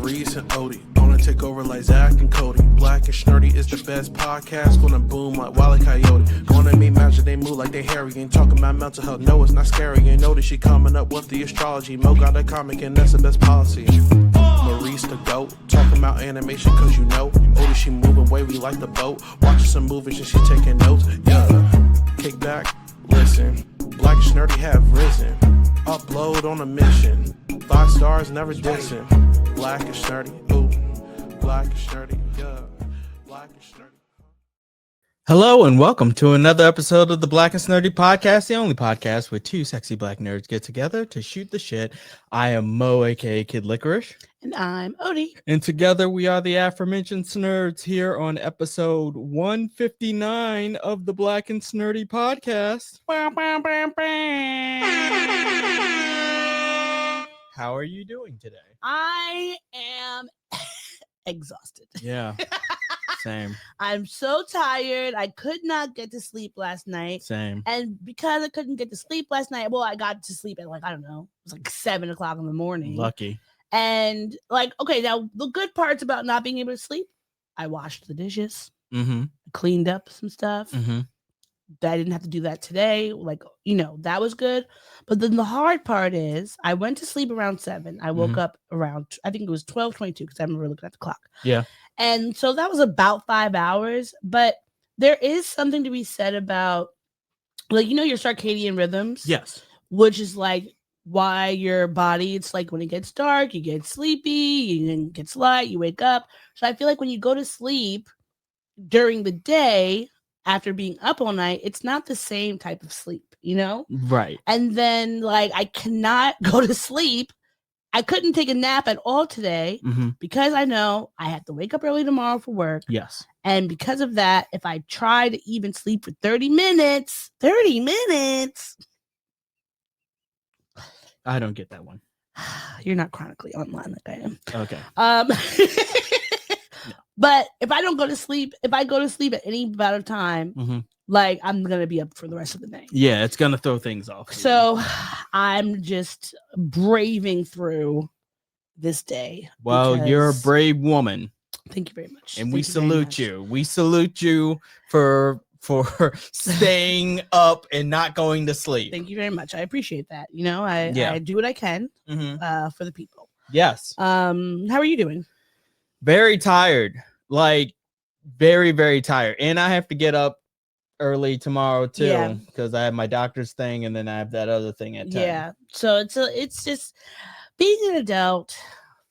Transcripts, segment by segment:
Maurice and Odie gonna take over like Zach and Cody. Black and Snurdy is the best podcast. Gonna boom like Wile E. Coyote. Gonna make magic, they move like they hairy. Ain't talking about mental health, no, it's not scary. You know that she coming up with the astrology. Mo got a comic and that's the best policy. Maurice the goat, talking about animation cause you know. Odie, she moving wavy like the boat. Watching some movies and she taking notes. Yeah, kick back, listen. Black and Snurdy have risen. Upload on a mission. 5 stars, never dissing. Black and Snurdy, ooh. Black and Snurdy, yeah. Black and Snurdy. Hello and welcome to another episode of the Black and Snurdy podcast, the only podcast where two sexy black nerds get together to shoot the shit. I am Mo, aka Kid Licorish. And I'm Odie. And together we are the aforementioned Snurds here on episode 159 of the Black and Snurdy podcast. How are you doing today? I am exhausted. Yeah, same. I'm so tired. I could not get to sleep last night. Same. And because I couldn't get to sleep last night, well, I got to sleep at like, I don't know, it was like 7 o'clock in the morning. Lucky. And like, okay, now the good parts about not being able to sleep, I washed the dishes, cleaned up some stuff. I didn't have to do that today. Like, you know, that was good. But then the hard part is I went to sleep around 7. I woke up around, I think it was 12:22 because I remember looking at the clock. Yeah. And so that was about 5 hours. But there is something to be said about, like, you know, your circadian rhythms. Yes. Which is like why your body, it's like when it gets dark, you get sleepy, and it gets light, you wake up. So I feel like when you go to sleep during the day, after being up all night, it's not the same type of sleep, you know? Right. And then, like, I cannot go to sleep. I couldn't take a nap at all today because I know I have to wake up early tomorrow for work. Yes. And because of that, if I try to even sleep for 30 minutes, I don't get that one. You're not chronically online like I am. Okay. No. But if I don't go to sleep, if I go to sleep at any amount of time, like I'm gonna be up for the rest of the night. Yeah, it's gonna throw things off. So I'm just braving through this day. Well, you're a brave woman. Thank you very much. And we salute you. We salute you for staying up and not going to sleep. Thank you very much. I appreciate that. You know, I do what I can for the people. Yes. How are you doing? Very tired. Like very, very tired. And I have to get up early tomorrow too because I have my doctor's thing and then I have that other thing at 10. Yeah. So it's just being an adult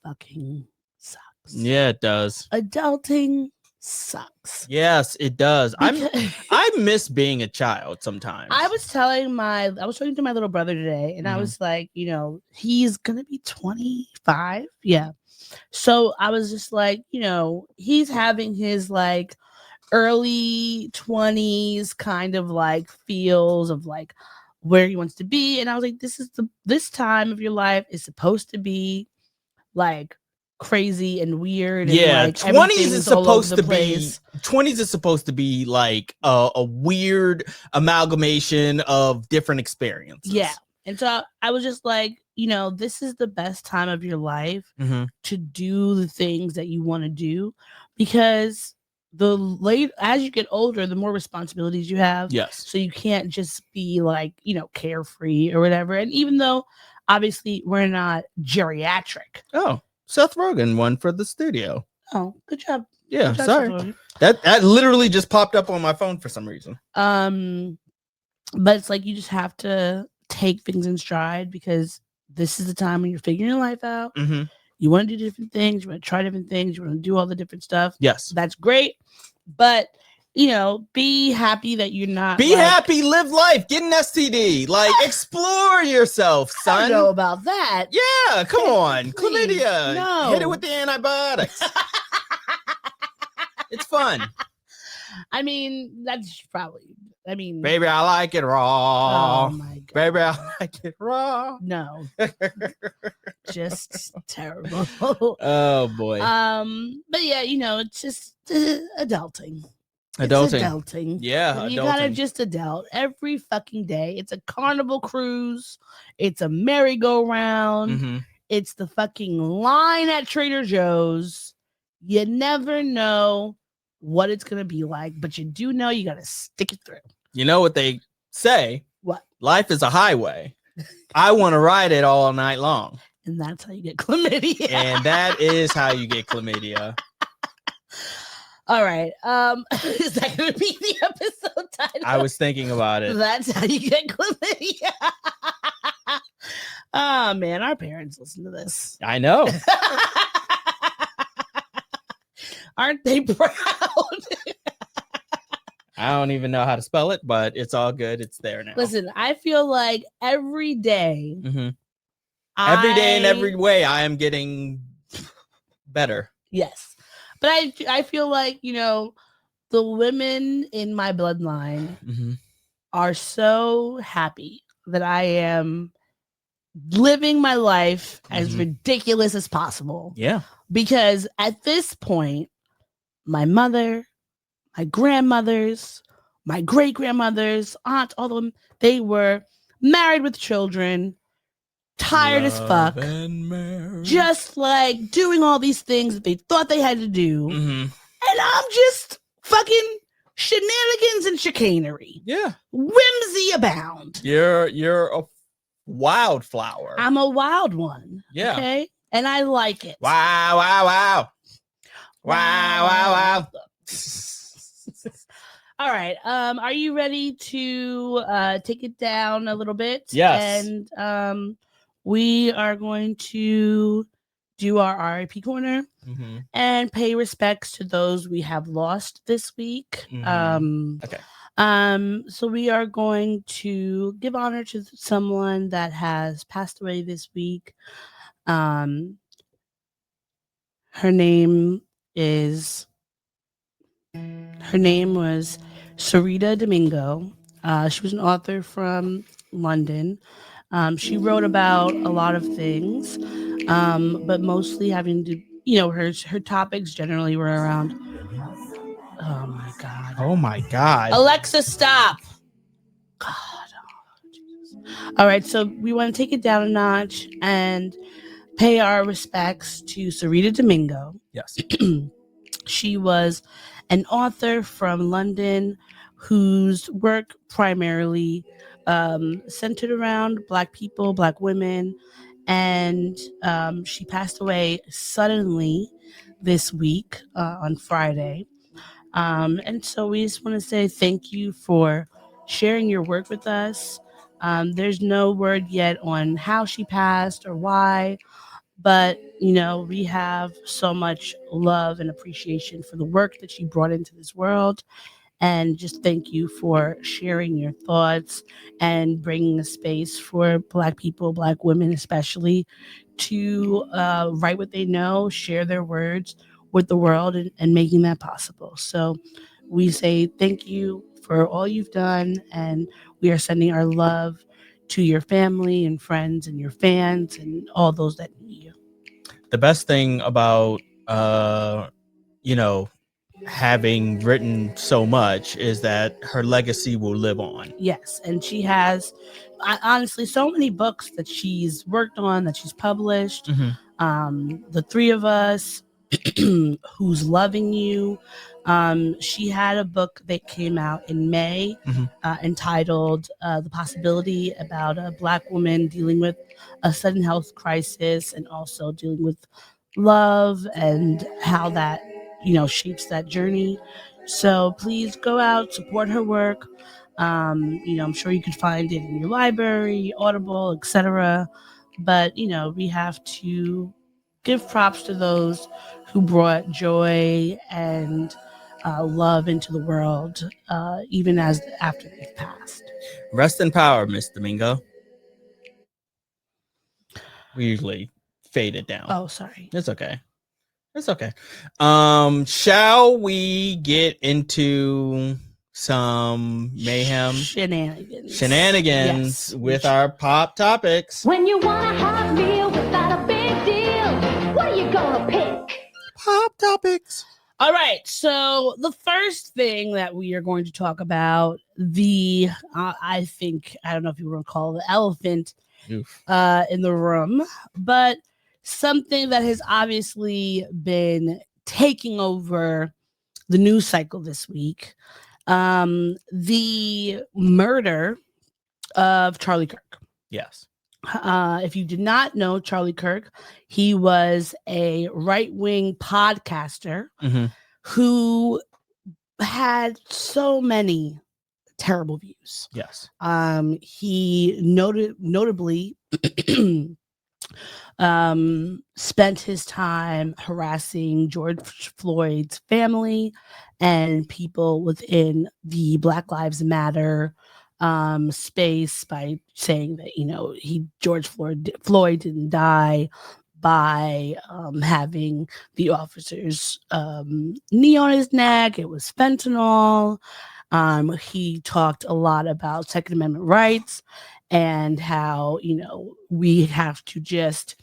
fucking sucks. Yeah, it does. Adulting sucks. Yes, it does. I miss being a child sometimes. I was talking to my little brother today, and I was like, you know, he's gonna be 25. Yeah. So I was just like, you know, he's having his like early 20s kind of like feels of like where he wants to be. And I was like, this time of your life is supposed to be like crazy and weird. Yeah, and like 20s is supposed to be 20s is supposed to be like a weird amalgamation of different experiences. Yeah. And so I was just like, you know, this is the best time of your life to do the things that you want to do, because as you get older, the more responsibilities you have. Yes. So you can't just be like, you know, carefree or whatever. And even though obviously we're not geriatric. Oh, Seth Rogen won for the studio. Oh, good job. Yeah, good job, sorry. That literally just popped up on my phone for some reason. But it's like you just have to take things in stride, because this is the time when you're figuring your life out. You want to do different things. You want to try different things. You want to do all the different stuff. Yes. That's great. But, you know, be happy that you're not. Be happy, live life, get an STD. Like, explore yourself, son. I don't know about that. Yeah, come on. Please, Chlamydia. no. Hit it with the antibiotics. It's fun. I mean, that's probably. I mean, baby, I like it raw. Oh my God. Baby, I like it raw. No, just terrible. Oh boy. But yeah, you know, it's just adulting. Adulting. Yeah, you gotta just adult every fucking day. It's a carnival cruise. It's a merry-go-round. It's the fucking line at Trader Joe's. You never know what it's gonna be like, but you do know you gotta stick it through. You know what they say? What? Life is a highway. I want to ride it all night long. And that's how you get chlamydia. And that is how you get chlamydia. All right. Is that gonna be the episode title? I was thinking about it. That's how you get chlamydia. Oh man, our parents listen to this. I know. Aren't they proud? I don't even know how to spell it, but it's all good. It's there now. Listen, I feel like every day, every day in every way, I am getting better. Yes. But I feel like, you know, the women in my bloodline are so happy that I am living my life as ridiculous as possible. Yeah. Because at this point, my mother, my grandmothers, my great-grandmothers, aunts, all of them, they were married with children, tired as fuck, just like doing all these things that they thought they had to do. And I'm just fucking shenanigans and chicanery. Yeah. Whimsy abound. You're a wildflower. I'm a wild one. Yeah. Okay. And I like it. Wow, wow, wow. Wow, wow, wow. All right. Are you ready to take it down a little bit? Yes. And we are going to do our RIP corner and pay respects to those we have lost this week. Okay. So we are going to give honor to someone that has passed away this week. Her name was Sareeta Domingo. She was an author from London. She wrote about a lot of things, but mostly having to, you know, her topics generally were around. Oh my God. Oh my God. Alexa, stop. God. Oh, Jesus. All right. So we want to take it down a notch and pay our respects to Sareeta Domingo. Yes. She was an author from London whose work primarily centered around Black people, Black women, and she passed away suddenly this week on Friday. And so we just want to say thank you for sharing your work with us. There's no word yet on how she passed or why, but, you know, we have so much love and appreciation for the work that she brought into this world. And just thank you for sharing your thoughts and bringing a space for Black people, Black women especially, to write what they know, share their words with the world, and making that possible. So we say thank you for all you've done, and we are sending our love to your family and friends and your fans and all those that need you. The best thing about, you know, having written so much is that her legacy will live on. Yes, and she has honestly so many books that she's worked on, that she's published. The Three of Us, Who's Loving You. She had a book that came out in May entitled The Possibility, about a Black woman dealing with a sudden health crisis and also dealing with love and how that, you know, shapes that journey. So please go out, support her work. You know, I'm sure you could find it in your library, Audible, etc. But, you know, we have to give props to those who brought joy and love into the world, even after they've passed. Rest in power, Miss Domingo. We usually fade it down. Oh, sorry. It's okay. It's okay. Shall we get into some mayhem Shenanigans yes, with our pop topics? When you want a hot meal without a big deal, what are you gonna pick? Pop topics. All right, so the first thing that we are going to talk about, I think, I don't know if you want to call it the elephant in the room, but something that has obviously been taking over the news cycle this week. The murder of Charlie Kirk. Yes. If you did not know Charlie Kirk, he was a right-wing podcaster who had so many terrible views. Yes. He notably spent his time harassing George Floyd's family and people within the Black Lives Matter space by saying that, you know, George Floyd didn't die by having the officer's knee on his neck. It was fentanyl. He talked a lot about Second Amendment rights and how, you know, we have to just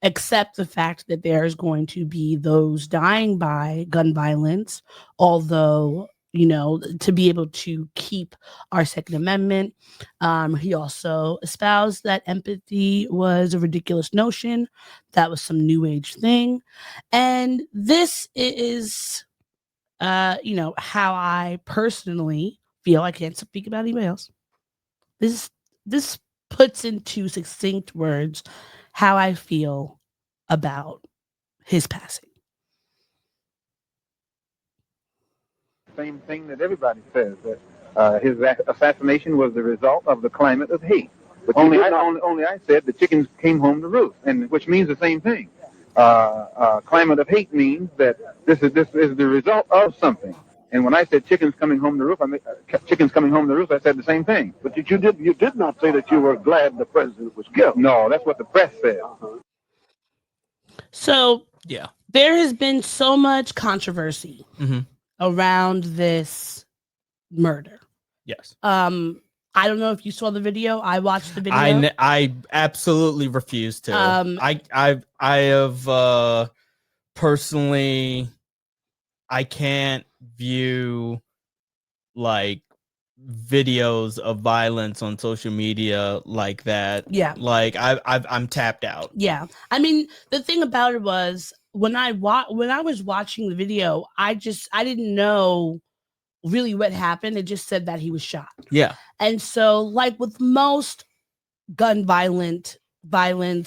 accept the fact that there's going to be those dying by gun violence, although, you know, to be able to keep our Second Amendment. He also espoused that empathy was a ridiculous notion. That was some new age thing. And this is, you know, how I personally feel. I can't speak about anybody else. This puts into succinct words how I feel about his passing. Same thing that everybody says, that his assassination was the result of the climate of hate. But only I said the chickens came home to roost, and which means the same thing. Climate of hate means that this is the result of something. And when I said chickens coming home to roost, I said the same thing. But you did not say that you were glad the president was killed. No, that's what the press said. So yeah, there has been so much controversy around this murder. Yes. I don't know if you saw the video. I watched the video. I absolutely refuse to. I have personally, I can't view like videos of violence on social media like that. Yeah. Like I'm tapped out. Yeah. I mean, the thing about it was when I was watching the video, I didn't know really what happened. It just said that he was shot. Yeah. And so, like with most gun violence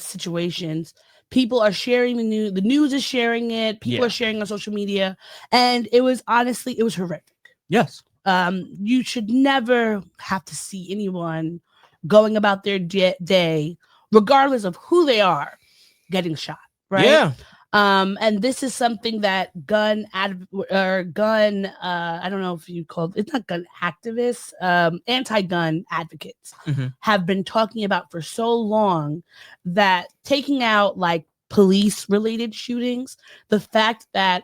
situations, people are sharing the news. The news is sharing it. People are sharing on social media. And it was horrific. Yes. You should never have to see anyone going about their day, regardless of who they are, getting shot. Right. Yeah. And this is something that I don't know if you call it's not gun activists, anti-gun advocates have been talking about for so long, that taking out like police related shootings, the fact that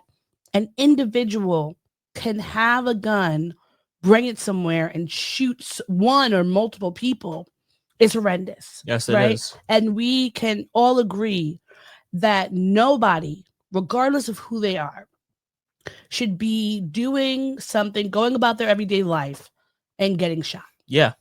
an individual can have a gun, bring it somewhere and shoot one or multiple people is horrendous. Yes, it is. And we can all agree that nobody, regardless of who they are, should be doing something, going about their everyday life and getting shot. Yeah.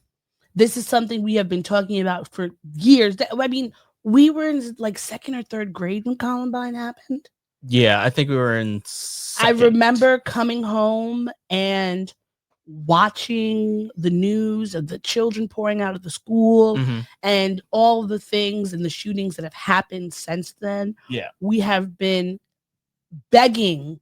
This is something we have been talking about for years. I mean, we were in like second or third grade when Columbine happened. Yeah, I think we were in second. I remember coming home and watching the news of the children pouring out of the school and all the things and the shootings that have happened since then. Yeah. We have been begging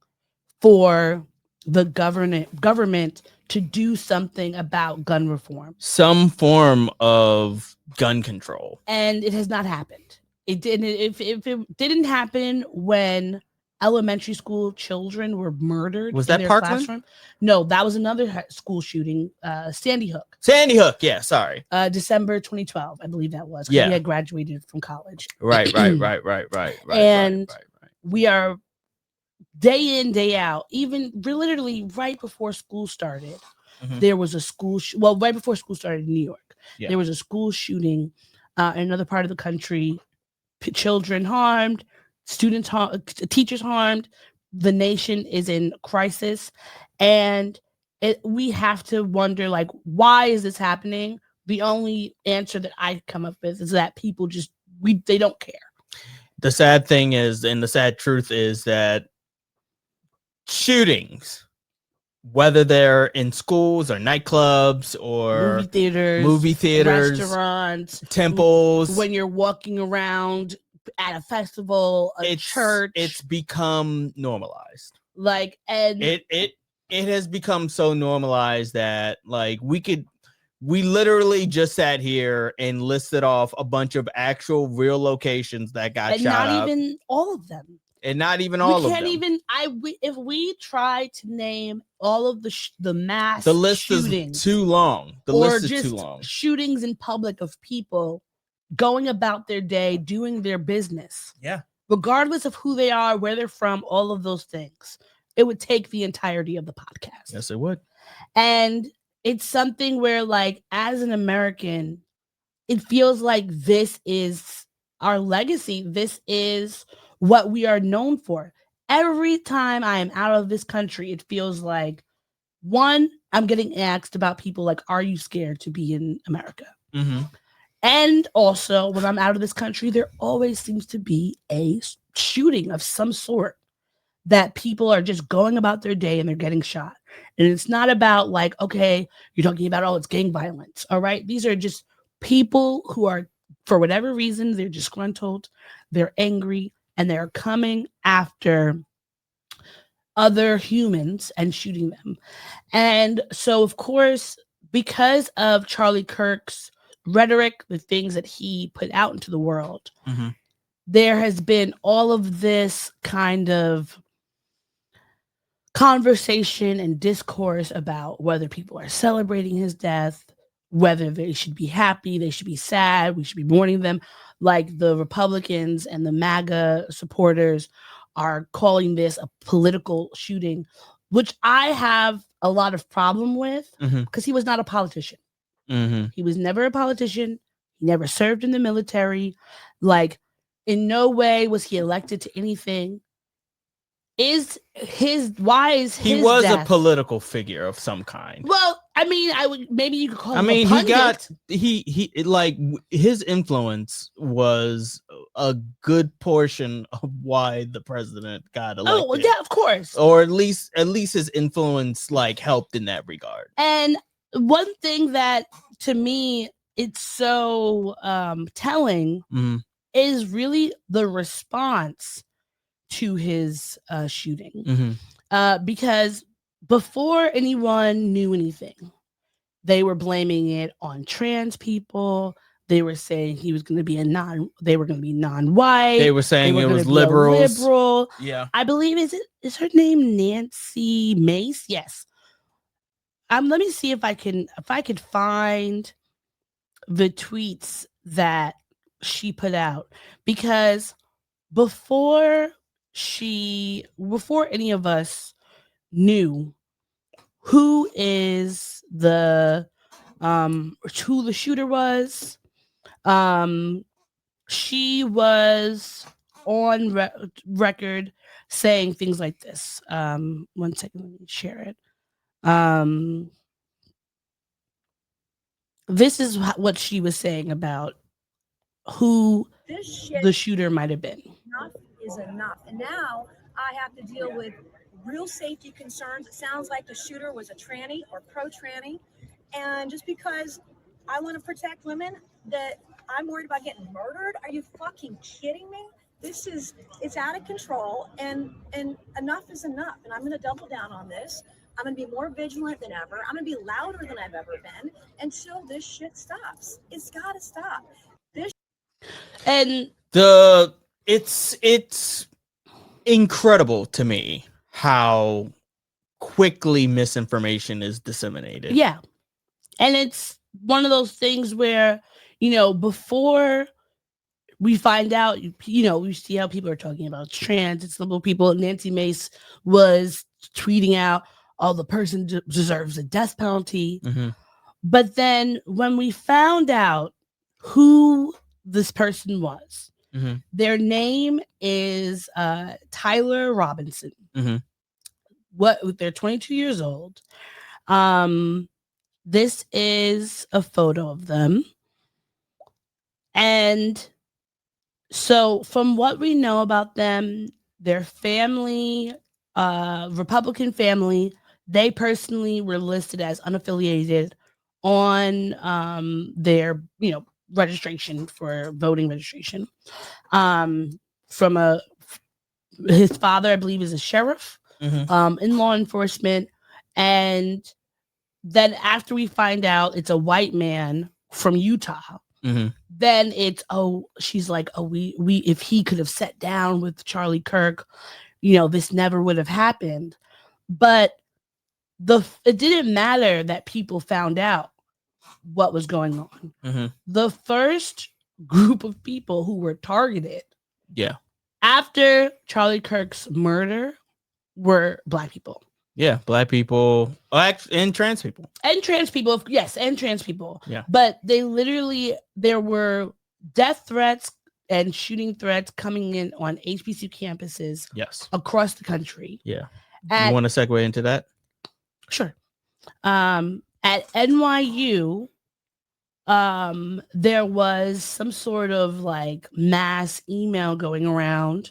for the government to do something about gun reform. Some form of gun control. And it has not happened. It didn't. If it didn't happen when elementary school children were murdered, was that in their Parkland? Classroom. No, that was another school shooting. Sandy Hook. Yeah, sorry. December 2012, I believe that was. Yeah, we had graduated from college. Right. And we are day in, day out. Even literally right before school started, there was a school. Right before school started in New York, there was a school shooting in another part of the country. Children harmed. Students harmed, teachers harmed. The nation is in crisis, and we have to wonder, like, why is this happening? The only answer that I come up with is that people they don't care. the sad thing is, and the sad truth is that shootings, whether they're in schools or nightclubs or movie theaters, restaurants, temples, when you're walking around at a festival, a church, it's become normalized. Like, and it has become so normalized that like we literally just sat here and listed off a bunch of actual real locations that got shot up. And not even all of them. And not even all of them. We can't even. If we try to name all of the mass, the list shootings, is too long. The list is too long. Shootings in public of people going about their day, doing their business. Yeah. Regardless of who they are, where they're from, all of those things, it would take the entirety of the podcast. Yes, it would. And it's something where, like, as an American, it feels like this is our legacy. This is what we are known for. Every time I am out of this country, it feels like, one, I'm getting asked about people like, are you scared to be in America? Mm-hmm. And also, when I'm out of this country, there always seems to be a shooting of some sort that people are just going about their day and they're getting shot. And it's not about like, okay, you're talking about, oh, it's gang violence. All right. These are just people who are, for whatever reason, they're disgruntled, they're angry, and they're coming after other humans and shooting them. And so, of course, because of Charlie Kirk's rhetoric, the things that he put out into the world, mm-hmm. there has been all of this kind of conversation and discourse about whether people are celebrating his death, whether they should be happy, they should be sad, we should be mourning them. Like the Republicans and the MAGA supporters are calling this a political shooting, which I have a lot of problem with because he was not a politician. Mm-hmm. He was never a politician. He never served in the military. Like, in no way was he elected to anything. He was death a political figure of some kind. Well, I mean, maybe you could call him a pundit. he like his influence was a good portion of why the president got elected. Oh, yeah, of course. Or at least his influence like helped in that regard. And one thing that to me it's so telling is really the response to his shooting. Because before anyone knew anything, they were blaming it on trans people. They were saying he was going to be they were going to be non-white. They were saying it was liberals. Liberal. Yeah. I believe is her name Nancy Mace? Yes. Let me see if I could find the tweets that she put out, because before any of us knew who the shooter was, she was on record saying things like this. 1 second, let me share it. This is what she was saying about who the shooter might have been. Enough is enough. And now I have to deal with real safety concerns. It sounds like the shooter was a tranny or pro-tranny. And just because I want to protect women, that I'm worried about getting murdered? Are you fucking kidding me? It's out of control, and enough is enough. And I'm going to double down on this. I'm going to be more vigilant than ever. I'm going to be louder than I've ever been until this shit stops. It's got to stop. And it's incredible to me how quickly misinformation is disseminated. Yeah. And it's one of those things where, before we find out, we see how people are talking about trans, it's little people. Nancy Mace was tweeting out, oh, the person deserves a death penalty. But then when we found out who this person was, their name is Tyler Robinson. They're 22 years old. This is a photo of them. And So from what we know about them, their family, Republican family, they personally were listed as unaffiliated on their, registration for voting registration. From his father, I believe, is a sheriff in law enforcement. And then after we find out it's a white man from Utah, then it's, she's like, we if he could have sat down with Charlie Kirk, this never would have happened. But it didn't matter that people found out what was going on. The first group of people who were targeted after Charlie Kirk's murder were Black people. Yeah, Black people, and trans people. And trans people, yes, and trans people. Yeah. But there were death threats and shooting threats coming in on HBCU campuses across the country. Yeah. You want to segue into that? Sure. At NYU, there was some sort of like mass email going around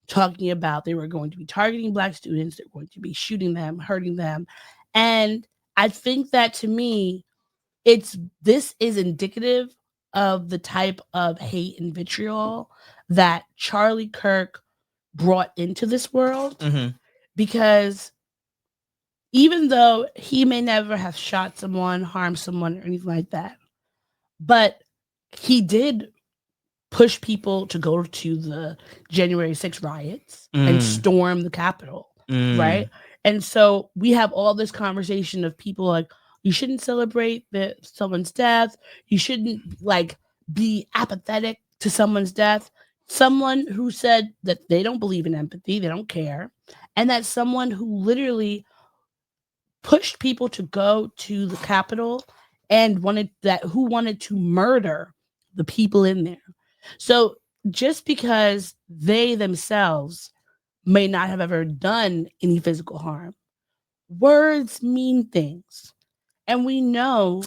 talking about they were going to be targeting Black students, they're going to be shooting them, hurting them. And I think that, to me, this is indicative of the type of hate and vitriol that Charlie Kirk brought into this world. Because even though he may never have shot someone, harmed someone, or anything like that, but he did push people to go to the January 6th riots and storm the Capitol, right? And so we have all this conversation of people like, you shouldn't celebrate someone's death. You shouldn't be apathetic to someone's death. Someone who said that they don't believe in empathy, they don't care, and that someone who literally pushed people to go to the Capitol and wanted to murder the people in there. So just because they themselves may not have ever done any physical harm, words mean things. And we know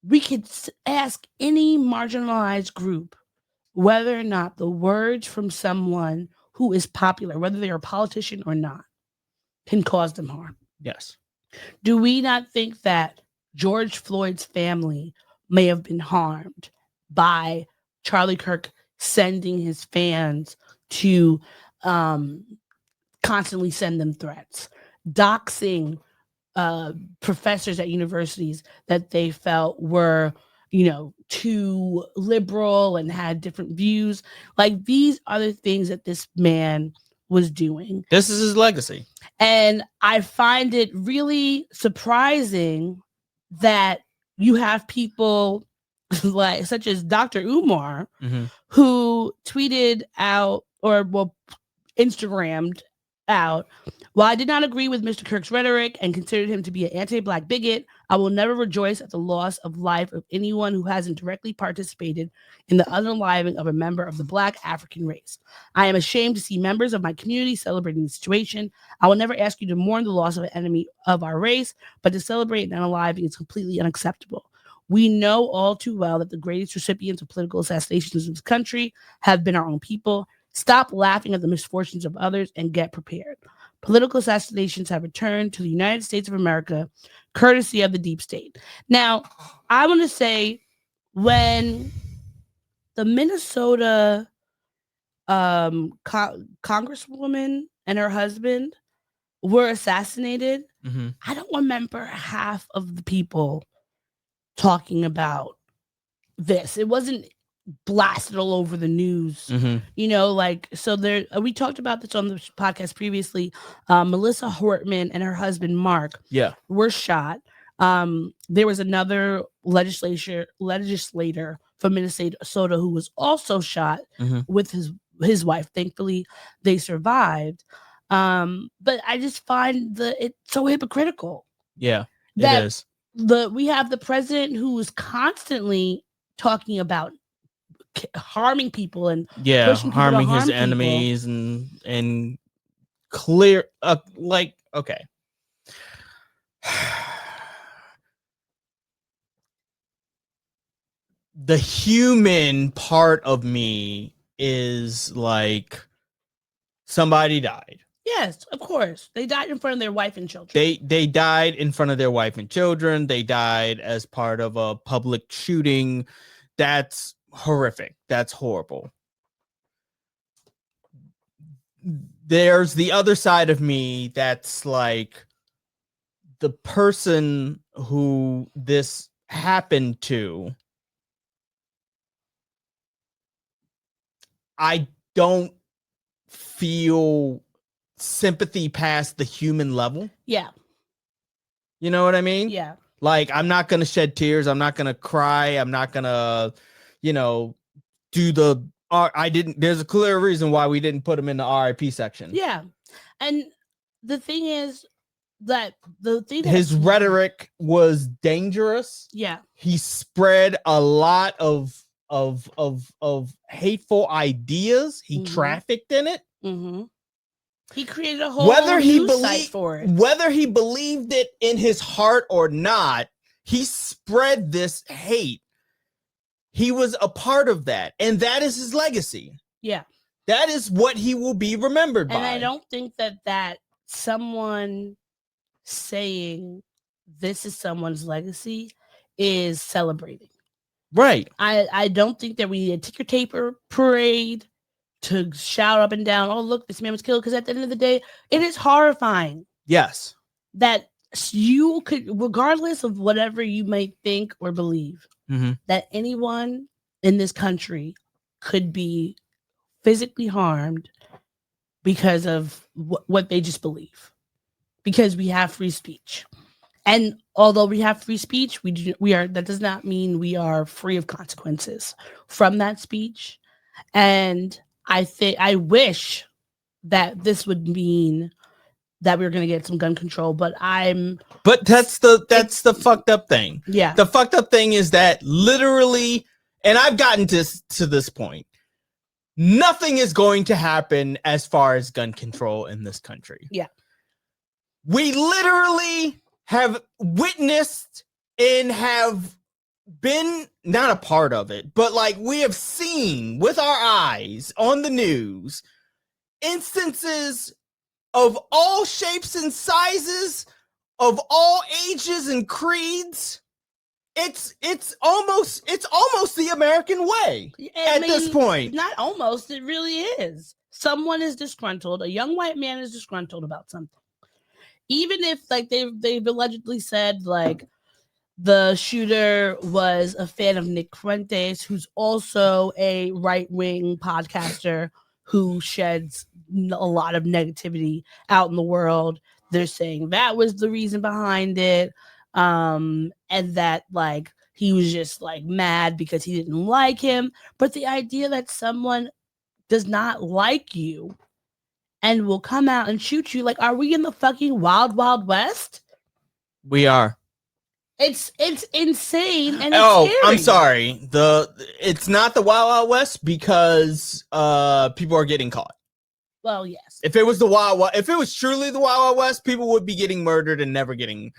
we could ask any marginalized group whether or not the words from someone who is popular, whether they're a politician or not, can cause them harm. Yes. Do we not think that George Floyd's family may have been harmed by Charlie Kirk sending his fans to constantly send them threats, doxing professors at universities that they felt were, too liberal and had different views? Like, these are the things that this man was doing. This is his legacy. And I find it really surprising that you have people such as Dr. Umar, who tweeted out Instagrammed out, while I did not agree with Mr. Kirk's rhetoric and considered him to be an anti-Black bigot, I will never rejoice at the loss of life of anyone who hasn't directly participated in the unaliving of a member of the Black African race. I am ashamed to see members of my community celebrating the situation. I will never ask you to mourn the loss of an enemy of our race, but to celebrate an unaliving is completely unacceptable. We know all too well that the greatest recipients of political assassinations in this country have been our own people. Stop laughing at the misfortunes of others and get prepared. Political assassinations have returned to the United States of America, courtesy of the deep state. Now, I want to say, when the Minnesota congresswoman and her husband were assassinated, I don't remember half of the people talking about this. It wasn't blasted all over the news, so there, we talked about this on the podcast previously. Melissa Hortman and her husband Mark were shot. There was another legislator from Minnesota who was also shot with his wife. Thankfully they survived, but I just find it so hypocritical. It is. We have the president who is constantly talking about harming people and pushing people harming to harm his people. enemies and clear okay. The human part of me is like somebody died. Yes, of course. They died in front of their wife and children. They died in front of their wife and children. They died as part of a public shooting. That's horrific. That's horrible. There's the other side of me that's like the person who this happened to. I don't feel sympathy past the human level. Yeah. You know what I mean? Yeah. Like, I'm not going to shed tears. I'm not going to cry. I'm not going to, do the, there's a clear reason why we didn't put him in the RIP section. Yeah. And the thing is that his rhetoric was dangerous. Yeah. He spread a lot of hateful ideas. He trafficked in it. Mm-hmm. He created a whole site for it. Whether he believed it in his heart or not, he spread this hate. He was a part of that, and that is his legacy. Yeah. That is what he will be remembered by. And I don't think that someone saying this is someone's legacy is celebrating. Right. I don't think that we need a ticker taper parade to shout up and down, oh, look, this man was killed. Because at the end of the day, it is horrifying. Yes. That you could, regardless of whatever you may think or believe, that anyone in this country could be physically harmed because of what they just believe. Because we have free speech. And although we have free speech, that does not mean we are free of consequences from that speech. And I wish that this would mean that we were going to get some gun control, but that's the fucked up thing. Yeah. The fucked up thing is that literally, and I've gotten to this point, nothing is going to happen as far as gun control in this country. Yeah. We literally have witnessed and have been not a part of it, but like we have seen with our eyes on the news instances of all shapes and sizes, of all ages and creeds. It's almost the American way at this point. Not almost, it really is. Someone is disgruntled. A young white man is disgruntled about something. Even if like they've allegedly said like the shooter was a fan of Nick Fuentes, who's also a right-wing podcaster who sheds a lot of negativity out in the world. They're saying that was the reason behind it. And that like he was just like mad because he didn't like him. But the idea that someone does not like you and will come out and shoot you, like, are we in the fucking wild, wild west? We are. It's insane and it's scary. I'm sorry. It's not the Wild Wild West because people are getting caught. Well, yes. If it was if it was truly the Wild Wild West, people would be getting murdered and never getting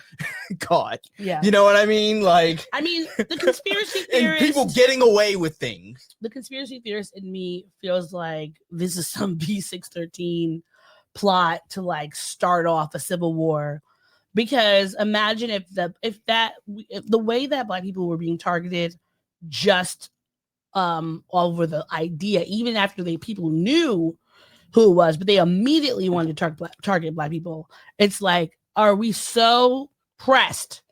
caught. Yeah. You know what I mean? Like, I mean, the conspiracy theorist and people getting away with things. The conspiracy theorist in me feels like this is some B613 plot to like start off a civil war. Because imagine if the way that Black people were being targeted just over the idea, even after people knew who it was, but they immediately wanted to target Black people. It's like, are we so pressed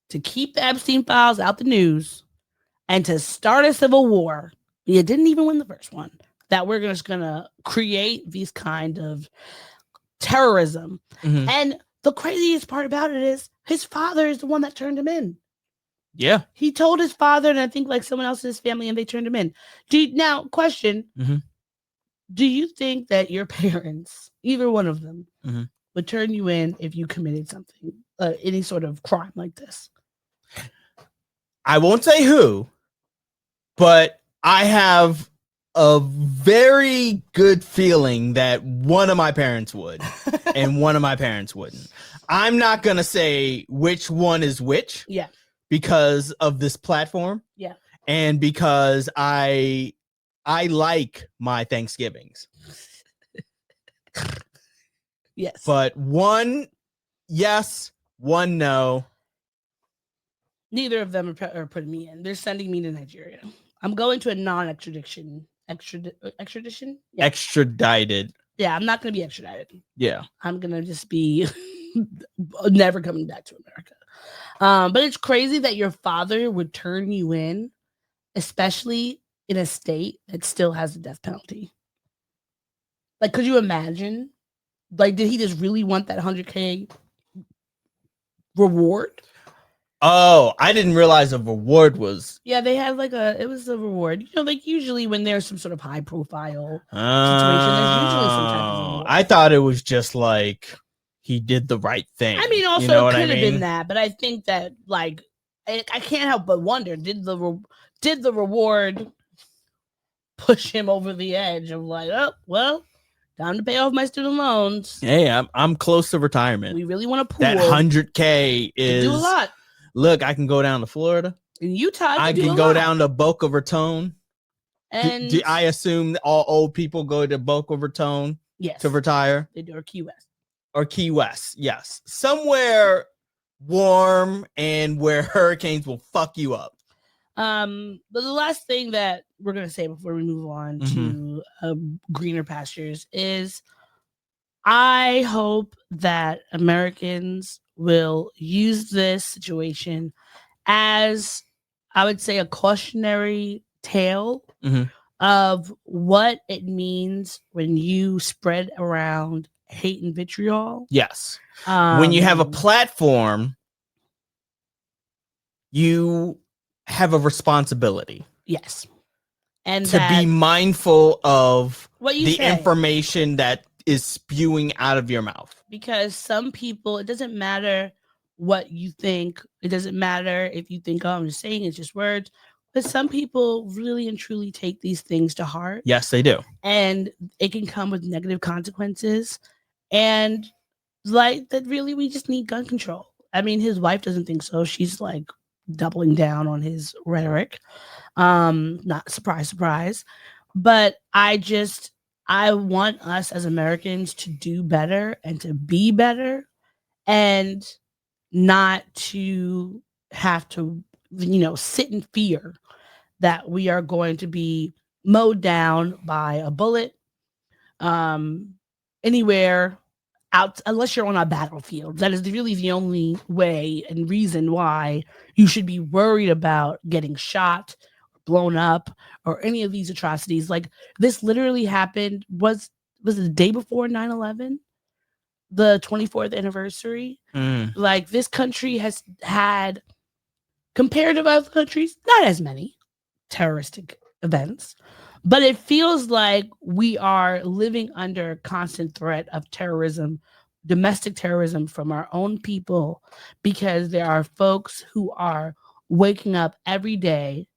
to keep the Epstein files out the news and to start a civil war? You didn't even win the first one. That we're just gonna create these kind of terrorism. And the craziest part about it is his father is the one that turned him in. Yeah. He told his father and I think like someone else in his family and they turned him in. Now, question. Do you think that your parents, either one of them, would turn you in if you committed something, any sort of crime like this? I won't say who, but I have a very good feeling that one of my parents would and one of my parents wouldn't. I'm not going to say which one is which. Yeah. Because of this platform. Yeah. And because I I like my Thanksgivings. Yes. But one yes, one no. Neither of them are putting me in. They're sending me to Nigeria. I'm going to a non-extradition. Extradition? Yeah. Extradited. Yeah, I'm not going to be extradited. Yeah. I'm going to just be never coming back to America. But it's crazy that your father would turn you in, especially in a state that still has the death penalty. Like, could you imagine? Like, did he just really want that 100K reward? Oh, I didn't realize a reward was. Yeah, they had it was a reward. You know, like usually when there's some sort of high profile situation, there's usually some type of reward. I thought it was just like he did the right thing. I mean, also you know it could have been been that, but I think that like I can't help but wonder: did the reward push him over the edge of like, oh well, time to pay off my student loans? Hey, I'm close to retirement. We really want to pool. That 100K is do a lot. Look, I can go down to Florida. In Utah, I can go down to Boca Raton. And do I assume all old people go to Boca Raton yes, to retire? they do, or Key West. Or Key West, yes. Somewhere warm and where hurricanes will fuck you up. But the last thing that we're gonna say before we move on to greener pastures is I hope that Americans will use this situation as, I would say, a cautionary tale of what it means when you spread around hate and vitriol. Yes. When you have a platform, you have a responsibility. Yes. And to be mindful of what you the say. Information that is spewing out of your mouth. Because some people, it doesn't matter what you think. It doesn't matter if you think, oh, I'm just saying it's just words. But some people really and truly take these things to heart. Yes, they do. And it can come with negative consequences. And like that, really, we just need gun control. I mean, his wife doesn't think so. She's like doubling down on his rhetoric. Not surprise. But I want us as Americans to do better and to be better and not to have to, sit in fear that we are going to be mowed down by a bullet anywhere out, unless you're on a battlefield. That is really the only way and reason why you should be worried about getting shot, blown up, or any of these atrocities. Like, this literally happened, was it the day before 9/11, the 24th anniversary? Like, this country has had, compared to other countries, not as many terroristic events, but it feels like we are living under constant threat of terrorism, domestic terrorism from our own people, because there are folks who are waking up every day.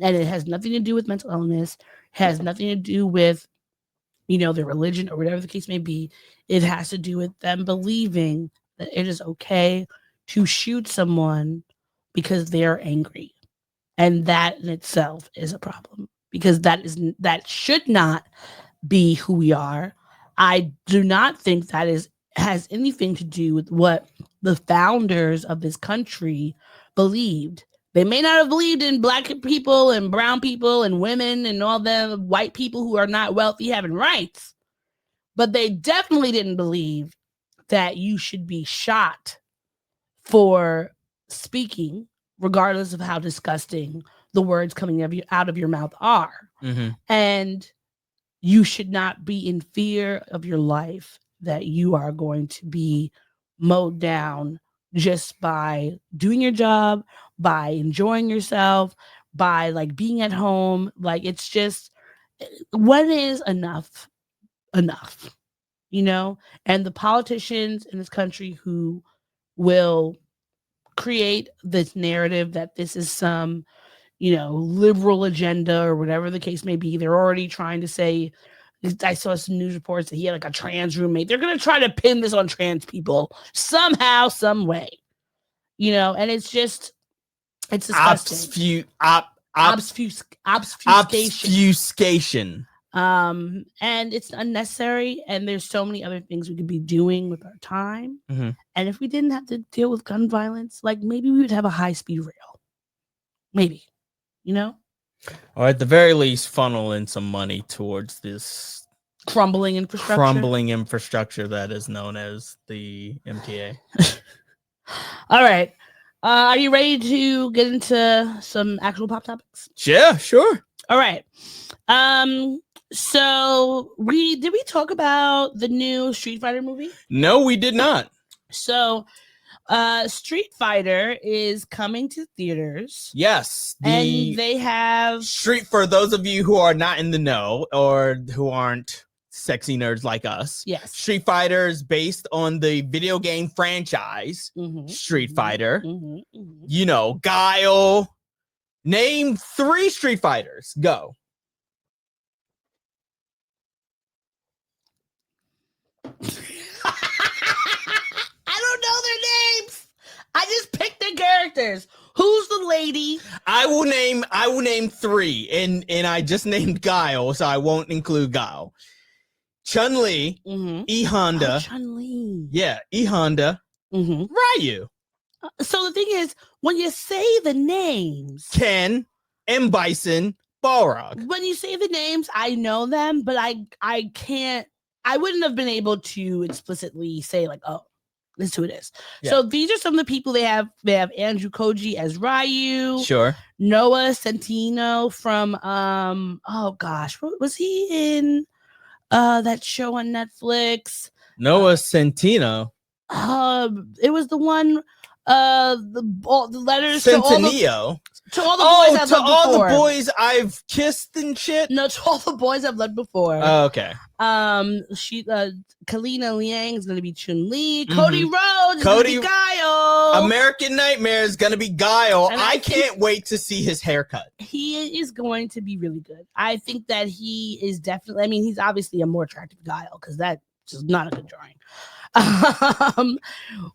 And it has nothing to do with mental illness, has nothing to do with, their religion or whatever the case may be. It has to do with them believing that it is okay to shoot someone because they're angry. And that in itself is a problem, because that should not be who we are. I do not think that has anything to do with what the founders of this country believed. They may not have believed in black people and brown people and women and all the white people who are not wealthy having rights, but they definitely didn't believe that you should be shot for speaking, regardless of how disgusting the words coming out of your mouth are. And you should not be in fear of your life, that you are going to be mowed down just by doing your job, by enjoying yourself, by like being at home. Like, it's just, when is enough, and the politicians in this country who will create this narrative that this is some, liberal agenda or whatever the case may be. They're already trying to say, I saw some news reports that he had like a trans roommate. They're going to try to pin this on trans people somehow, some way, and it's just, it's disgusting. Obfuscation. And it's unnecessary, and there's so many other things we could be doing with our time. Mhm. And if we didn't have to deal with gun violence, like maybe we would have a high-speed rail. Maybe, you know? Or at the very least, funnel in some money towards this Crumbling infrastructure that is known as the MTA. All right. Are you ready to get into some actual pop topics? Yeah, sure. All right. So we talk about the new Street Fighter movie? No, we did not. So Street Fighter is coming to theaters. Yes. And they have for those of you who are not in the know or who aren't sexy nerds like us. Yes. Street Fighter is based on the video game franchise Street Fighter. You know, Guile. Name 3 Street Fighters. Go. I don't know their names. I just picked their characters. Who's the lady? I will name 3, and I just named Guile, so I won't include Guile. Chun-Li, E Honda. Chun-Li. Yeah, E Honda. Ryu. So the thing is, when you say the names, Ken, M Bison, Balrog. When you say the names, I know them, but I can't. I wouldn't have been able to explicitly say like, oh, this is who it is. Yeah. So these are some of the people they have. They have Andrew Koji as Ryu. Sure. Noah Centineo from oh gosh, what was he in? That show on Netflix. Noah Centineo. It was the one. The letters Centineo. To all the boys I've loved all before. the boys I've kissed and shit. No, to all the boys I've loved before. Oh, okay. Kalina Liang is gonna be Chun-Li. Cody Rhodes is Cody gonna be Guile. American Nightmare is gonna be Guile. And I can't wait to see his haircut. He is going to be really good. I think that he is definitely. I mean, he's obviously a more attractive Guile because that's just not a good drawing.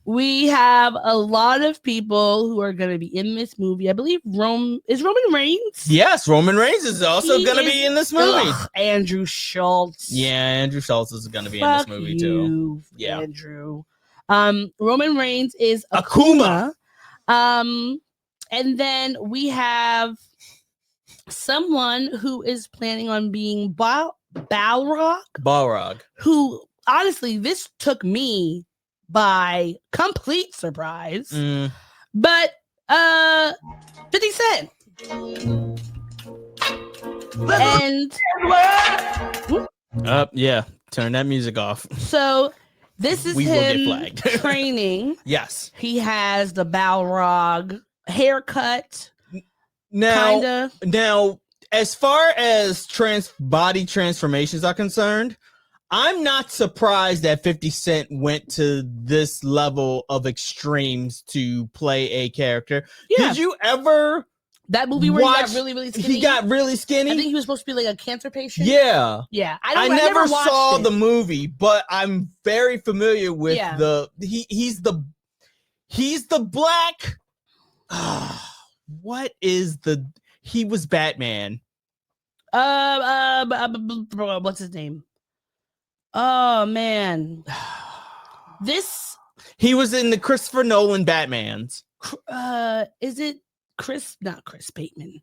We have a lot of people who are going to be in this movie. I believe Roman Reigns. Yes, Roman Reigns is also going to be in this movie. Andrew Schultz. Yeah, Andrew Schultz is going to be in this movie too. Yeah, Andrew. Roman Reigns is Akuma. And then we have someone who is planning on being Balrog. Who, honestly, this took me by complete surprise. But 50 Cent. And yeah, turn that music off. So this is him training. Yes. He has the Balrog haircut. Now, as far as body transformations are concerned, I'm not surprised that 50 Cent went to this level of extremes to play a character. Yeah. Did you ever that movie where he got really, really skinny? He got really skinny. I think he was supposed to be like a cancer patient. Yeah. Yeah. I never saw the movie, but I'm very familiar with he's the black. What is he was Batman. What's his name? Oh man, he was in the Christopher Nolan Batmans. Is it Chris? Not Chris Bateman.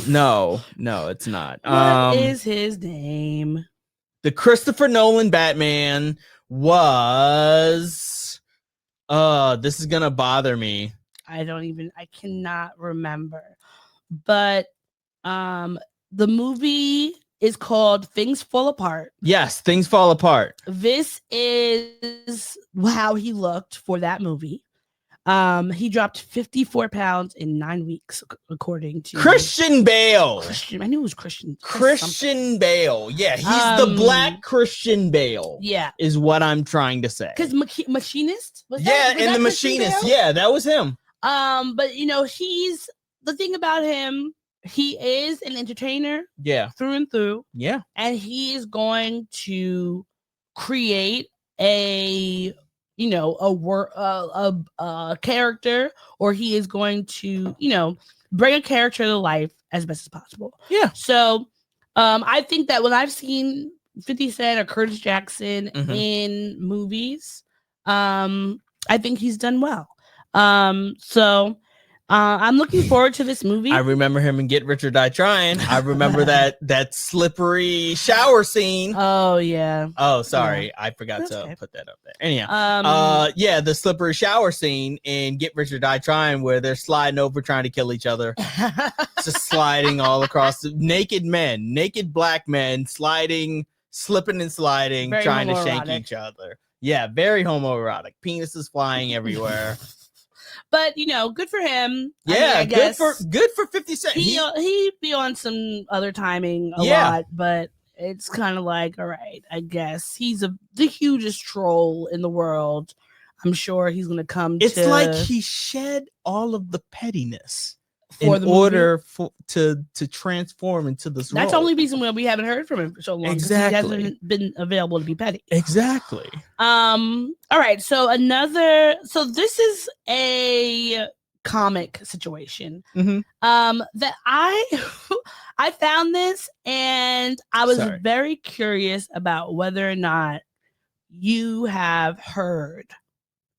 No, it's not. What is his name? The Christopher Nolan Batman was. This is gonna bother me. I cannot remember. But the movie is called Things Fall Apart. Yes, Things Fall Apart. This is how he looked for that movie. He dropped 54 pounds in 9 weeks, according to Christian Bale. I knew it was Christian. Christian Bale. Yeah, he's the black Christian Bale. Yeah, is what I'm trying to say. Because Machinist was the Machinist. Yeah, that was him. But he's the thing about him. He is an entertainer, through and through, and he is going to create a character, or he is going to bring a character to life as best as possible. Yeah. So I think that when I've seen 50 Cent or Curtis Jackson in movies, I think he's done well. So I'm looking forward to this movie. I remember him in Get Rich or Die Trying. I remember that slippery shower scene. Oh yeah. Oh, sorry. Yeah. I forgot That's to okay. put that up there. Anyhow, yeah, the slippery shower scene in Get Rich or Die Trying where they're sliding over trying to kill each other. Just sliding all across the naked black men slipping and sliding, Very trying to shank homoerotic. each other. Yeah, very homoerotic. Penises flying everywhere. But good for him. Yeah, I guess good for 50 Cent. He'd be on some other timing a Yeah. lot, but it's kind of like, all right, I guess he's the hugest troll in the world. I'm sure he's gonna come. It's like he shed all of the pettiness For in the movie? order to transform into this That's the role. only reason why we haven't heard from him for so long. 'Cause Exactly. he hasn't been available to be petty. Exactly. All right. So this is a comic situation. That I found this and I was Sorry. very curious about whether or not you have heard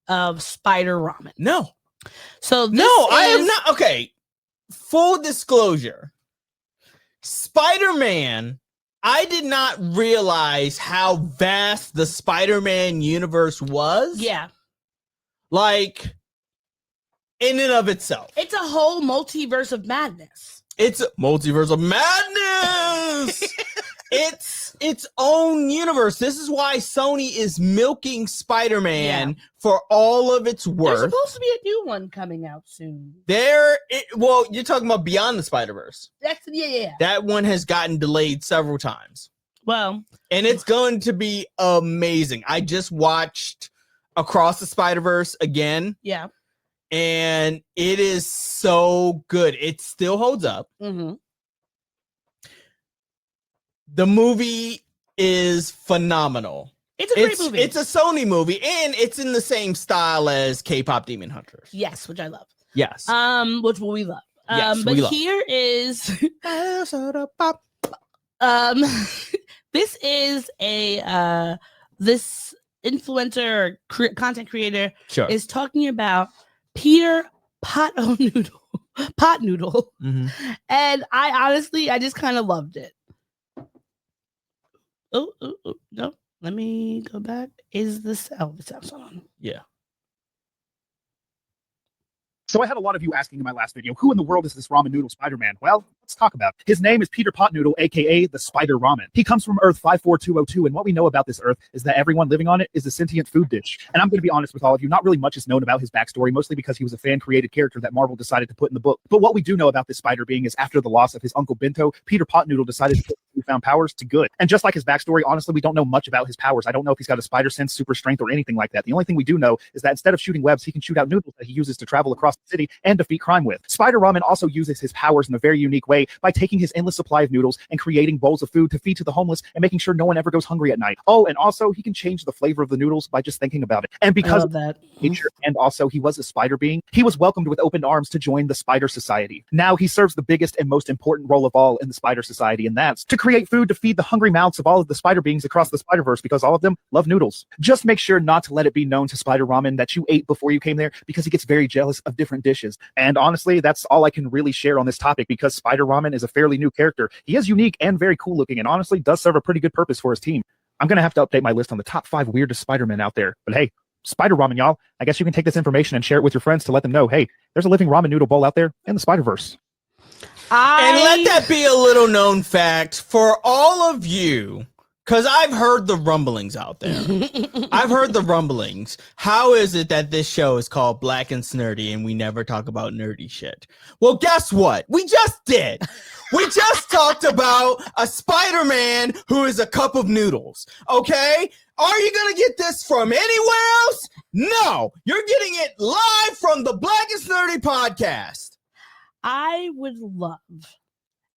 of Spider Ramen. No. So No, I have not. Okay. Full disclosure. Spider-Man, I did not realize how vast the Spider-Man universe was. Yeah. Like, in and of itself. It's a whole multiverse of madness. It's a multiverse of madness. It's its own universe. This is why Sony is milking Spider-Man for all of its worth. There's supposed to be a new one coming out soon. Well, you're talking about Beyond the Spider-Verse. Yeah. That one has gotten delayed several times. Well, and it's going to be amazing. I just watched Across the Spider-Verse again. Yeah. And it is so good. It still holds up. Mm-hmm. The movie is phenomenal. It's a great movie. It's a Sony movie, and it's in the same style as K-pop Demon Hunters. Yes, which I love. Yes. Which we love. Yes, but we love. here is this is a this influencer or content creator is talking about Peter Pot Noodle. Mm-hmm. And I just kind of loved it. Oh, no. Let me go back. Is this the sound's on? Yeah. So I had a lot of you asking in my last video, who in the world is this ramen noodle Spider-Man? Well, let's talk about it. His name is Peter Potnoodle, aka the Spider Ramen. He comes from Earth 54202, and what we know about this Earth is that everyone living on it is a sentient food dish. And I'm going to be honest with all of you, not really much is known about his backstory, mostly because he was a fan-created character that Marvel decided to put in the book. But what we do know about this spider being is after the loss of his uncle Bento, Peter Potnoodle decided to put his newfound powers to good. And just like his backstory, honestly, we don't know much about his powers. I don't know if he's got a spider sense, super strength, or anything like that. The only thing we do know is that instead of shooting webs, he can shoot out noodles that he uses to travel across the city and defeat crime with. Spider Ramen also uses his powers in a very unique way by taking his endless supply of noodles and creating bowls of food to feed to the homeless and making sure no one ever goes hungry at night. Oh, and also he can change the flavor of the noodles by just thinking about it. And because of that nature, and also he was a spider being, he was welcomed with open arms to join the Spider Society. Now he serves the biggest and most important role of all in the Spider Society, and that's to create food to feed the hungry mouths of all of the spider beings across the Spider-Verse, because all of them love noodles. Just make sure not to let it be known to Spider Ramen that you ate before you came there, because he gets very jealous of different dishes. And honestly, that's all I can really share on this topic, because Spider Ramen is a fairly new character. He is unique and very cool looking, and honestly does serve a pretty good purpose for his team. I'm gonna have to update my list on the top 5 weirdest Spider-Men out there. But hey, Spider Ramen, y'all, I guess you can take this information and share it with your friends to let them know, hey, there's a living ramen noodle bowl out there in the Spider-Verse. And let that be a little known fact for all of you, because I've heard the rumblings out there. I've heard the rumblings. How is it that this show is called Black and Snurdy and we never talk about nerdy shit? Well, guess what? We just did. We just talked about a Spider-Man who is a cup of noodles. Okay? Are you going to get this from anywhere else? No. You're getting it live from the Black and Snurdy podcast. I would love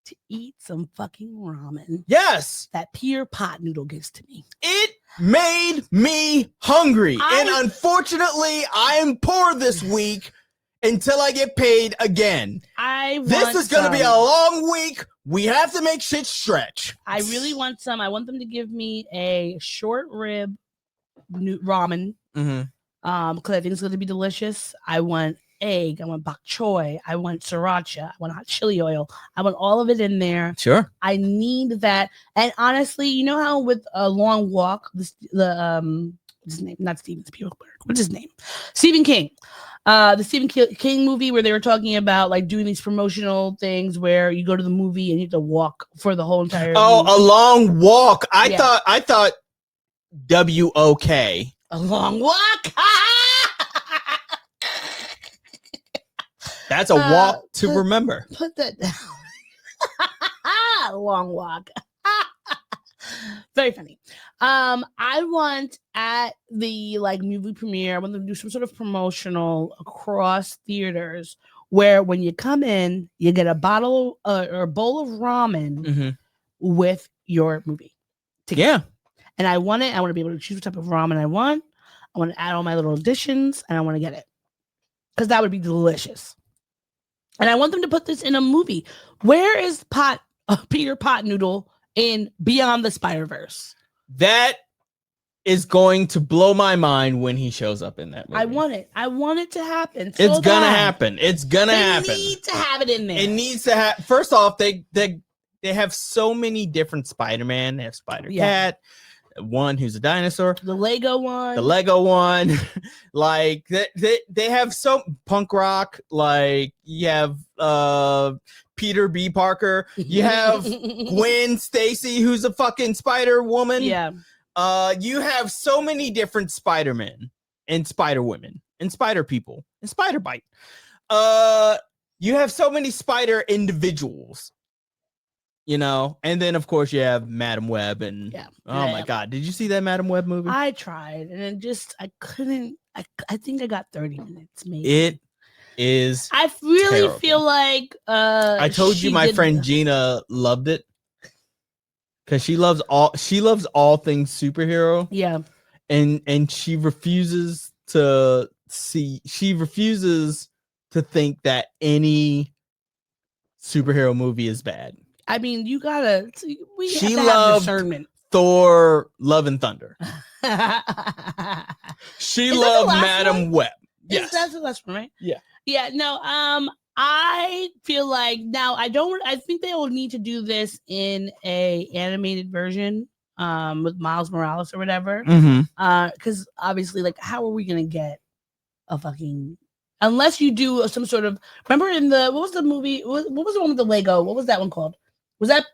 to eat some fucking ramen. Yes. That Peter Potnoodle gives to me. It made me hungry. And unfortunately, I am poor this week. until I get paid again. This is going to be a long week. We have to make shit stretch. I really want some. I want them to give me a short rib ramen. Because I think it's going to be delicious. I want egg. I want bok choy. I want sriracha. I want hot chili oil. I want all of it in there. Sure. I need that. And honestly, you know how with a Long Walk, his name, not Steven Spielberg. What's his name? Stephen King. The Stephen King movie where they were talking about like doing these promotional things where you go to the movie and you have to walk for the whole entire movie. A long walk. I thought WOK. A long walk. That's a walk to remember. Put that down. Long walk. Very funny. I want at the like movie premiere, I want them to do some sort of promotional across theaters where when you come in, you get a bottle or a bowl of ramen with your movie. Yeah. And I want it. I want to be able to choose what type of ramen I want. I want to add all my little additions and I want to get it. Because that would be delicious. And I want them to put this in a movie. Where is Peter Potnoodle in Beyond the Spider-Verse? That is going to blow my mind when he shows up in that movie. I want it. I want it to happen. It's gonna happen. It's gonna happen. They need to have it in there. It needs to have. First off, they have so many different Spider-Man. They have Spider-Cat, one who's a dinosaur, the Lego one. Like they have so punk rock. Like you have Peter B. Parker. You have Gwen Stacy, who's a fucking Spider Woman. Yeah. You have so many different Spider-Men and Spider-Women and Spider People and Spider Bite. You have so many Spider individuals. You know, and then of course you have Madam Web and my God, did you see that Madam Web movie? I tried and I couldn't. I think I got 30 minutes maybe. It is. I really terrible. feel like I told you my friend Gina loved it because she loves all things superhero. Yeah, and she refuses to think that any superhero movie is bad. I mean, you gotta. She have loved discernment. Thor: Love and Thunder. She loved Madam Web. Yes, that's the last one, right? Yeah. Yeah. No. I feel like now I think they will need to do this in a animated version, with Miles Morales or whatever. Because obviously, like, how are we gonna get a fucking unless you do some sort of remember in the what was the movie? What was the one with the Lego? What was that one called? Was that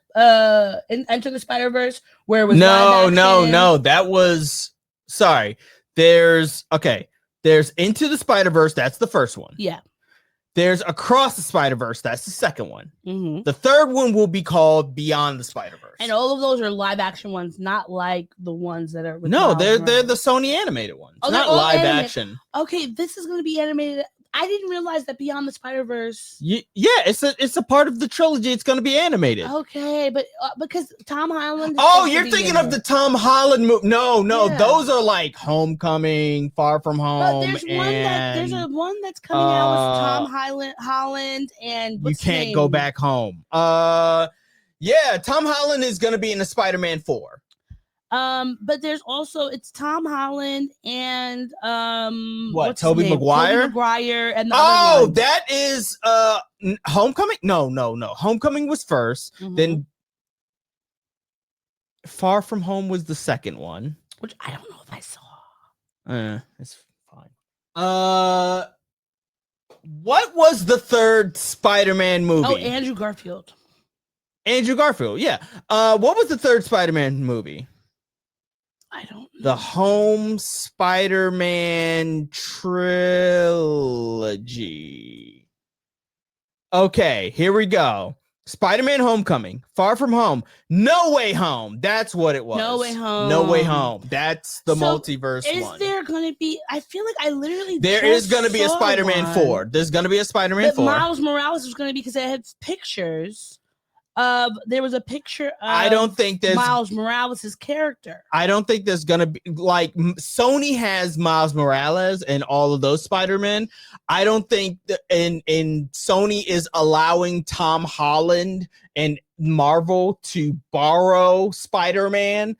Enter the Spider-Verse where it was no, that was there's Into the Spider-Verse, that's the first one. Yeah. There's Across the Spider-Verse, that's the second one. Mm-hmm. The third one will be called Beyond the Spider-Verse. And all of those are live action ones, not like the ones that are with they're the Sony animated ones. Oh, not live action. Okay, this is going to be animated. I didn't realize that Beyond the Spider-Verse. Yeah, it's a part of the trilogy. It's going to be animated. Okay, but because Tom Holland. Oh, you're thinking of the Tom Holland movie? No, those are like Homecoming, Far From Home. But there's one that's coming out with Tom Holland and You Can't Go Back Home. Yeah, Tom Holland is going to be in the Spider-Man 4. But there's also it's Tom Holland and Tobey Maguire? Tobey Maguire and the other one. That is Homecoming? No. Homecoming was first. Mm-hmm. Then Far From Home was the second one. Which I don't know if I saw. It's fine. What was the third Spider-Man movie? Oh, Andrew Garfield, yeah. What was the third Spider-Man movie? I don't know. The Home Spider-Man trilogy. Okay, here we go. Spider-Man Homecoming, Far From Home, No Way Home. That's what it was. No Way Home. No Way Home. That's the multiverse one. Is there going to be... I feel like I literally There is going to be a Spider-Man 4. There's going to be a Spider-Man 4. Miles Morales is going to be because it had pictures there was a picture of I don't think there's Miles Morales' character. I don't think there's gonna be like Sony has Miles Morales and all of those Spider-Man. I don't think and Sony is allowing Tom Holland and Marvel to borrow Spider-Man.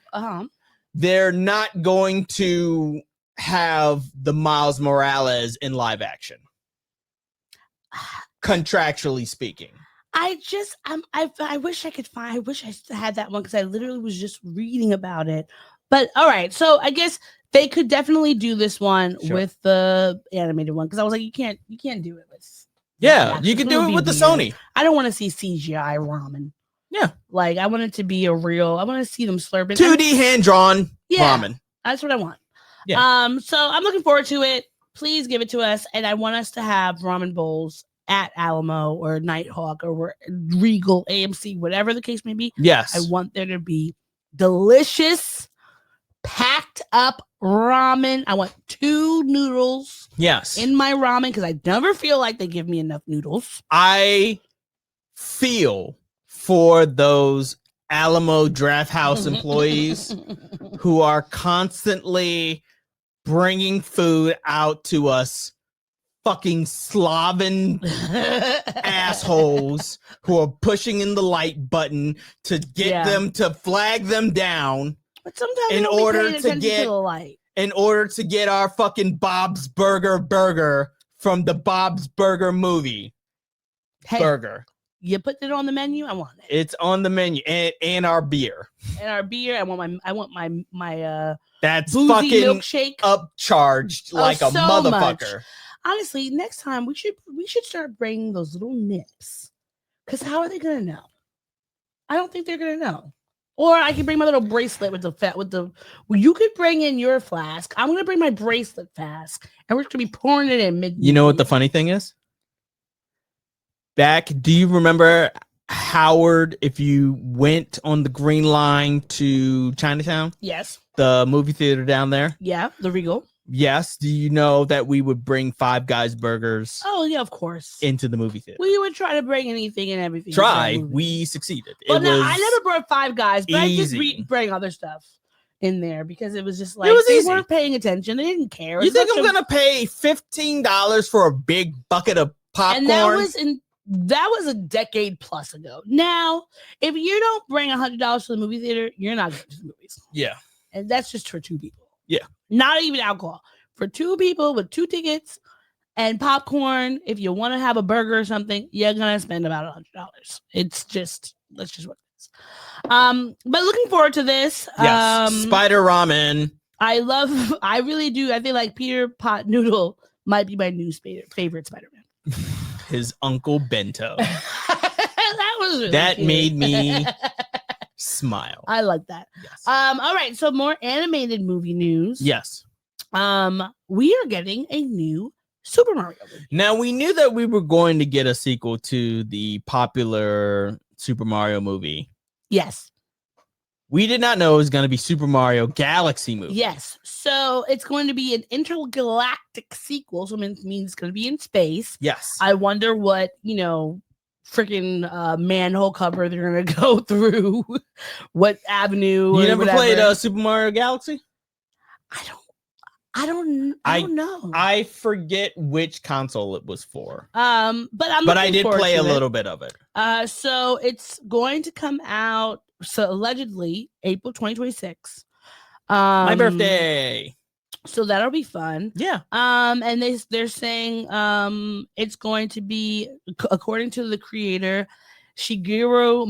They're not going to have the Miles Morales in live action, contractually speaking. I wish I had that one because I literally was just reading about it. But all right, so I guess they could definitely do this one with the animated one because I was like, you can't do it with. You can do it with the Sony. I don't want to see CGI ramen. Yeah, like I want it to be a real. I want to see them slurping 2D hand drawn ramen. That's what I want. Yeah. So I'm looking forward to it. Please give it to us, and I want us to have ramen bowls at Alamo or Nighthawk or Regal, AMC, whatever the case may be. Yes. I want there to be delicious, packed up ramen. I want 2 noodles. Yes. In my ramen because I never feel like they give me enough noodles. I feel for those Alamo Draft House employees who are constantly bringing food out to us fucking sloven assholes who are pushing in the like button to get them to flag them down. But sometimes in order to get the light. In order to get our fucking Bob's Burger from the Bob's Burger movie. Burger. You put it on the menu. I want it. It's on the menu and our beer. And our beer. I want my that's boozy fucking milkshake upcharged like a motherfucker. Much. Honestly, next time we should start bringing those little nips. Because how are they gonna know? I don't think they're gonna know. Or I can bring my little bracelet with the. Well, you could bring in your flask. I'm gonna bring my bracelet flask, and we're gonna be pouring it in mid. You know what the funny thing is? Do you remember Howard? If you went on the Green Line to Chinatown, yes, the movie theater down there, the Regal. Yes. Do you know that we would bring Five Guys burgers? Oh yeah, of course. Into the movie theater. We would try to bring anything and everything. We succeeded. Well, no, I never brought Five Guys, but easy. I just bring other stuff in there because it was just like they weren't paying attention. They didn't care. You think I'm gonna pay $15 for a big bucket of popcorn? And that was a decade plus ago. Now, if you don't bring $100 to the movie theater, you're not going to the movies. Yeah, and that's just for 2 people. Yeah, not even alcohol for 2 people with 2 tickets and popcorn. If you want to have a burger or something, you're gonna spend about $100. It's just that's just what it is. But looking forward to this. Yes, Spider Ramen. I really do. I think like Peter Pot Noodle might be my new favorite Spider-Man. His Uncle Bento. That was really that cute. made me smile. I like that. Yes. All right, so more animated movie news. Yes. We are getting a new Super Mario movie. Now, we knew that we were going to get a sequel to the popular Super Mario movie. Yes. We did not know it was going to be Super Mario Galaxy movie. Yes. So it's going to be an intergalactic sequel. So it means it's going to be in space. Yes. I wonder what, freaking manhole cover they're going to go through. What avenue. You never played Super Mario Galaxy? I don't know. I forget which console it was for. But I did play a little bit of it. So it's going to come out. So allegedly April 2026. My birthday. So that'll be fun. Yeah. And they're saying it's going to be, according to the creator Shigeru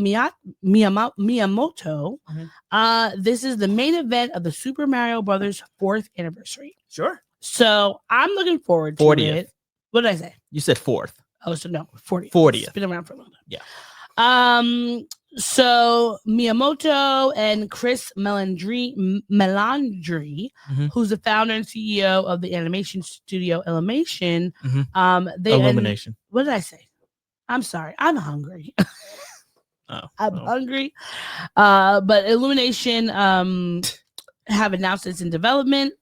Miyamoto. Mm-hmm. This is the main event of the Super Mario Brothers 4th anniversary. Sure. So I'm looking forward to 40th. it. What did I say? You said 4th. Oh, so no, 40th. 40th. It's been around for a long time. Yeah. So Miyamoto and Chris Melandri, mm-hmm. who's the founder and CEO of the animation studio Illumination. Mm-hmm. Illumination. What did I say? I'm sorry. I'm hungry. I'm hungry. But Illumination have announced it's in development.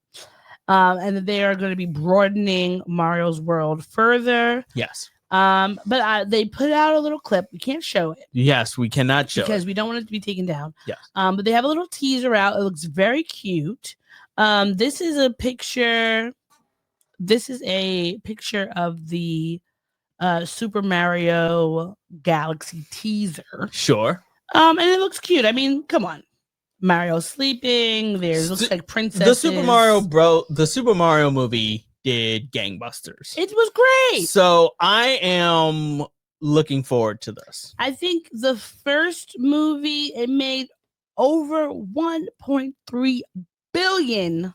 And that they are going to be broadening Mario's world further. Yes. But they put out a little clip. We can't show it Yes, we cannot show because it. we don't want it to be taken down. Yes. But they have a little teaser out. It looks very cute. This is a picture. This is a picture of the Super Mario Galaxy teaser. Sure. And it looks cute. I mean, come on. Mario sleeping. There's looks like princesses. The Super Mario movie did gangbusters. It was great. So I am looking forward to this. I think the first movie, it made over $1.3 billion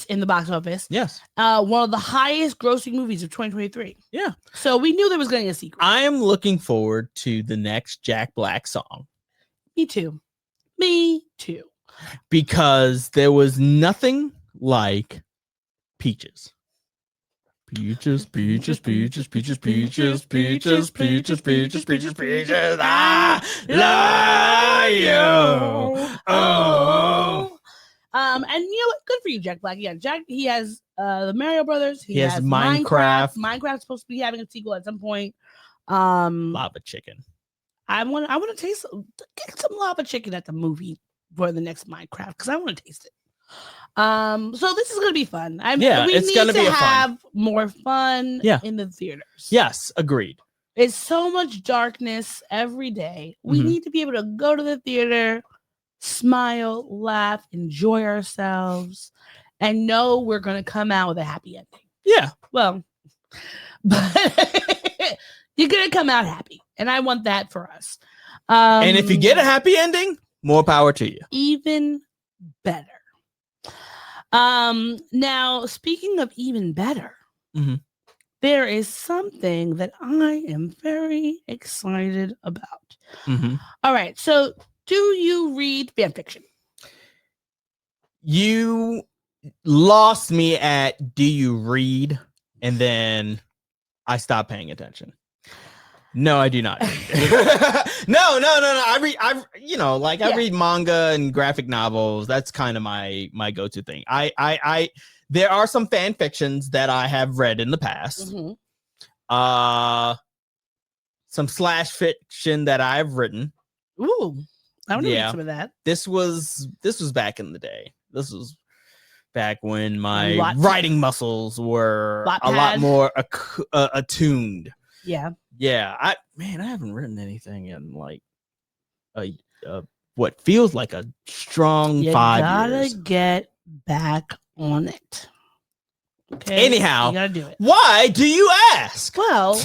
in the box office. Yes. One of the highest grossing movies of 2023. Yeah. So we knew there was getting a sequel. I am looking forward to the next Jack Black song. Me too. Me too. Because there was nothing like Peaches. Peaches, peaches, peaches, peaches, peaches, peaches, peaches, peaches, peaches, peaches. I love you. Oh. And you know what? Good for you, Jack Black. Yeah, Jack. He has the Mario Brothers. He has Minecraft. Minecraft's supposed to be having a sequel at some point. Lava Chicken. I want to get some lava chicken at the movie for the next Minecraft because I want to taste it. So this is gonna be fun. It's gonna be have more fun in the theaters. Yes, agreed. It's so much darkness every day. We need to be able to go to the theater, smile, laugh, enjoy ourselves, and know we're gonna come out with a happy ending. Yeah. Well, but you're gonna come out happy, and I want that for us. And if you get a happy ending, more power to you. Even better. Now, speaking of even better, there is something that I am very excited about. All right, so do you read fan fiction? You lost me at do you read, and then I stopped paying attention. No, I do not. No. I read manga and graphic novels. That's kind of my go-to thing. I there are some fan fictions that I have read in the past. Some slash fiction that I've written. Ooh, I want to read some of that. This was back in the day. This was back when my writing muscles were a lot more attuned. Yeah. Yeah, I haven't written anything in like what feels like a strong 5 years. You gotta get back on it. Okay. Anyhow, you gotta do it. Why do you ask? Well,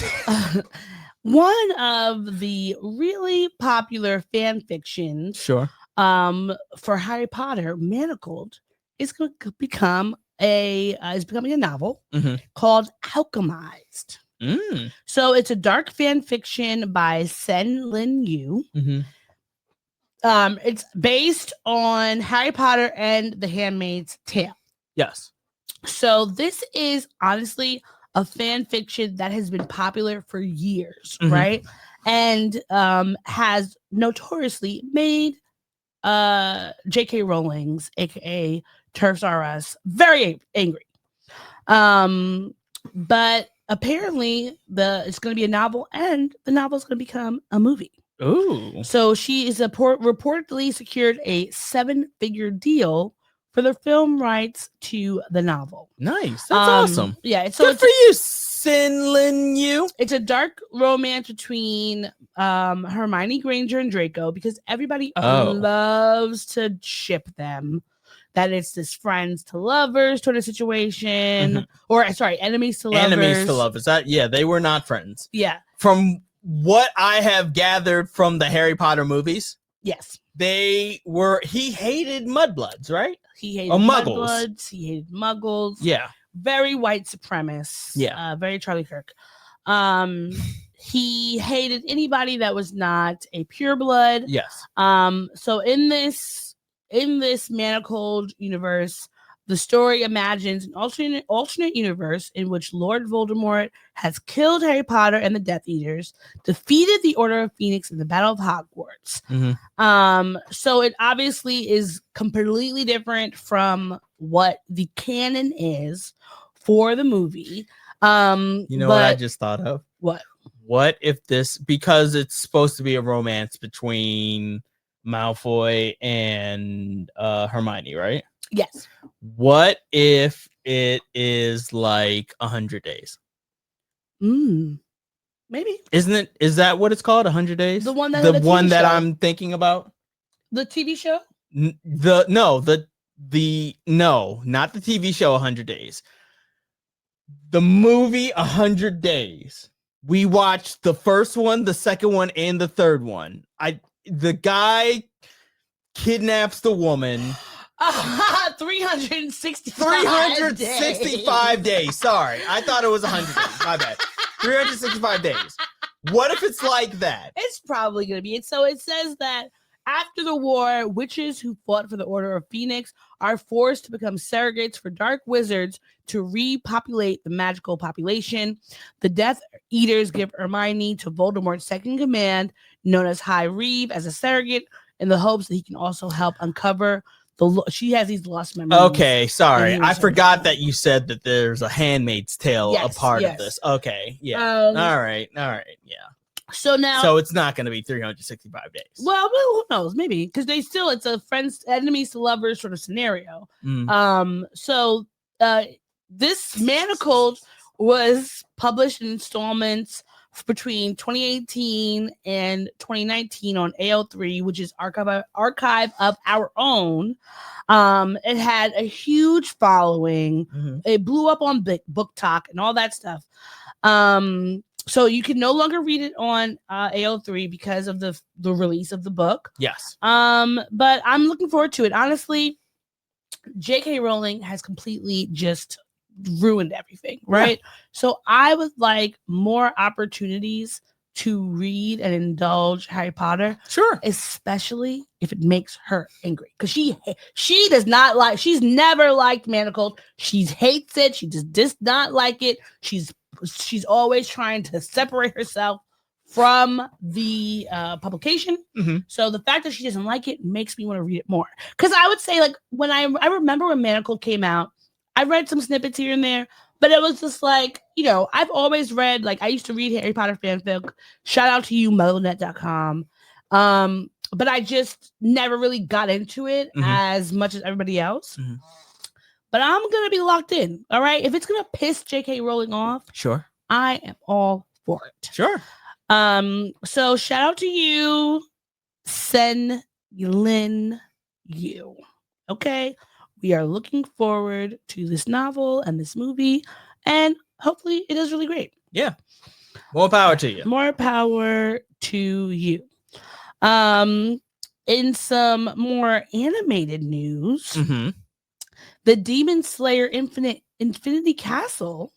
one of the really popular fan fictions, sure, for Harry Potter, Manacled, is going to become becoming a novel called Alchemized. So it's a dark fan fiction by Sen Lin Yu. It's based on Harry Potter and the Handmaid's Tale. Yes. So this is honestly a fan fiction that has been popular for years, right? And has notoriously made J.K. Rowling's, aka TERFs R Us, very angry. But apparently it's going to be a novel, and the novel is going to become a movie. Ooh. So she is reportedly secured a 7-figure deal for the film rights to the novel. Nice. That's awesome. Yeah. Good for you, Sen Lin Yu. It's a dark romance between Hermione Granger and Draco, because everybody loves to ship them. That it's this friends to lovers sort of situation, or sorry, enemies to lovers. Enemies to lovers. They were not friends. Yeah. From what I have gathered from the Harry Potter movies, yes, they were. He hated mudbloods, right? He hated muggles. Mudbloods. He hated muggles. Yeah. Very white supremacist. Yeah. Very Charlie Kirk. He hated anybody that was not a pureblood. Yes. So in this Manacled universe, the story imagines an alternate universe in which Lord Voldemort has killed Harry Potter and the Death Eaters, defeated the Order of Phoenix in the Battle of Hogwarts. So it obviously is completely different from what the canon is for the movie. You know what I just thought of? What? What if this, because it's supposed to be a romance between Malfoy and Hermione, right? Yes. What if it is like 100 days? Maybe. Isn't it? Is that what it's called? 100 days? The one that the had a one TV that show. I'm thinking about? The TV show? No, not the TV show 100 days. The movie 100 Days. We watched the first one, the second one, and the third one. The guy kidnaps the woman. 365 days. Sorry, I thought it was 100 days. My bad. 365 days. What if it's like that? It's probably going to be it. So it says that after the war, witches who fought for the Order of Phoenix are forced to become surrogates for dark wizards to repopulate the magical population. The Death Eaters give Hermione to Voldemort's second command, known as High Reeve, as a surrogate in the hopes that he can also help uncover she has these lost memories. Okay, sorry. I forgot that you said that there's a Handmaid's Tale a part of this. Okay, yeah. All right, yeah. So now, so it's not going to be 365 days. Well, who knows? Maybe because it's a friends, enemies to lovers sort of scenario. So this Manacled was published in installments between 2018 and 2019 on AO3, which is Archive of Our Own. It had a huge following. It blew up on Book Talk and all that stuff. So you can no longer read it on AO3 because of the release of the book. Yes. But I'm looking forward to it. Honestly, J.K. Rowling has completely just ruined everything, right? Yeah. So I would like more opportunities to read and indulge Harry Potter. Sure. Especially if it makes her angry. Because she does not like, she's never liked Manacled. She hates it. She just does not like it. She's always trying to separate herself from the publication. So the fact that she doesn't like it makes me want to read it more. Because I would say, like, when I remember when Manacled came out, I read some snippets here and there, but it was just like, I've always read, like, I used to read Harry Potter fanfic. Shout out to you, MuddleNet.com. But I just never really got into it as much as everybody else. But I'm going to be locked in, all right? If it's going to piss J.K. Rowling off, sure, I am all for it. Sure. So shout out to you, Sen Lin Yu. Okay? We are looking forward to this novel and this movie, and hopefully it is really great. Yeah. More power to you. More power to you. In some more animated news, the Demon Slayer Infinity Castle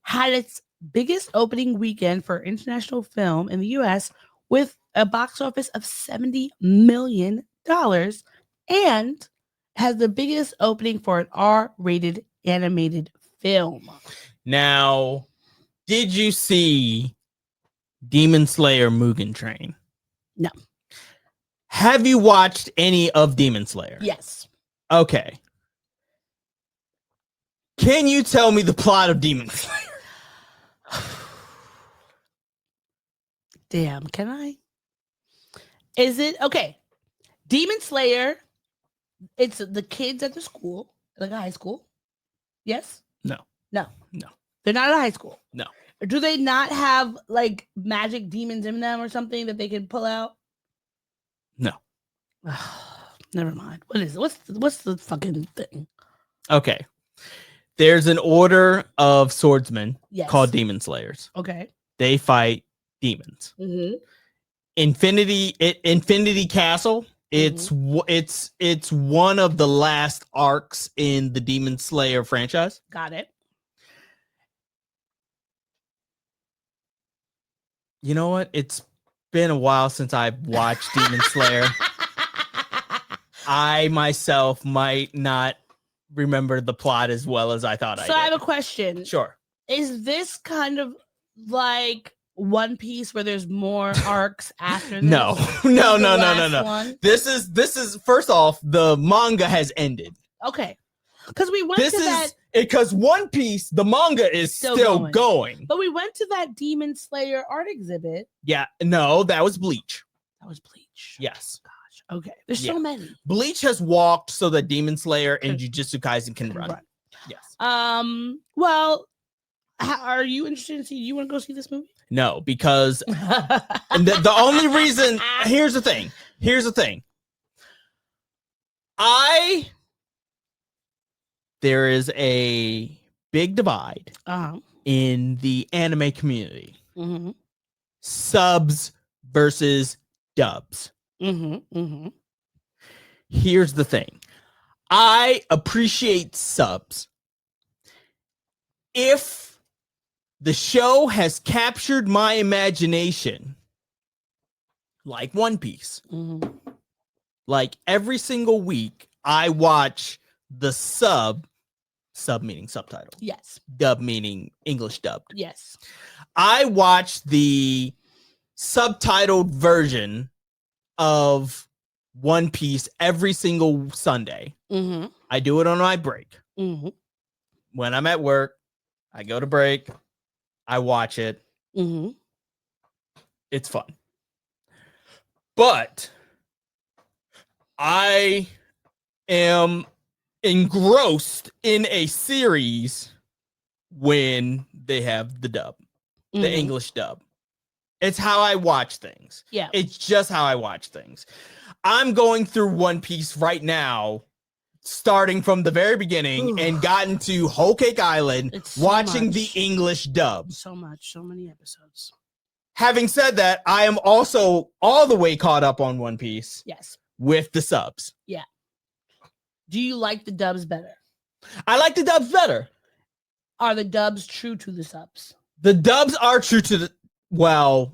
had its biggest opening weekend for international film in the U.S. with a box office of $70 million and has the biggest opening for an R-rated animated film. Now, did you see Demon Slayer Mugen Train? No. Have you watched any of Demon Slayer? Yes. Okay. Can you tell me the plot of Demon Slayer? Damn, can I? Is it okay? Demon Slayer, it's the kids at the school, like a high school. Yes? No. They're not at a high school. No. Do they not have like magic demons in them or something that they can pull out? No. Never mind. What is it? What's the fucking thing? Okay. There's an order of swordsmen called Demon Slayers. Okay. They fight demons. Infinity Castle. It's one of the last arcs in the Demon Slayer franchise. Got it. You know what? It's been a while since I've watched Demon Slayer. I myself might not remember the plot as well as I thought I did. So I have a question. Sure. Is this kind of like One Piece where there's more arcs after this? No. This is first off, the manga has ended. Okay. Because we went This to is that, because One Piece, the manga is still going. but we went to that Demon Slayer art exhibit. Yeah, no, that was Bleach. That was Bleach. Yes. Gosh. Okay. There's Yeah. so many. Bleach has walked so that Demon Slayer and Jujutsu Kaisen can run. Yes. Well, are you interested in seeing? You want to go see this movie? No, because and the only reason, here's the thing. There is a big divide in the anime community. Mm-hmm. Subs versus dubs. Mm-hmm. Here's the thing. I appreciate subs if the show has captured my imagination, like One Piece. Mm-hmm. Like every single week, I watch the sub meaning subtitle. Yes. Dub meaning English dubbed. Yes. I watch the subtitled version of One Piece every single Sunday. Mm-hmm. I do it on my break. Mm-hmm. When I'm at work, I go to break, I watch it. Mm-hmm. It's fun. But I am engrossed in a series when they have the dub, the English dub. It's how I watch things. Yeah. It's just how I watch things. I'm going through One Piece right now, starting from the very beginning and gotten to Whole Cake Island, It's watching much. the English dub. So many episodes. Having said that, I am also all the way caught up on One Piece Yes. with the subs. Yeah. Do you like the dubs better? I like the dubs better. Are the dubs true to the subs? The dubs are true to the, well,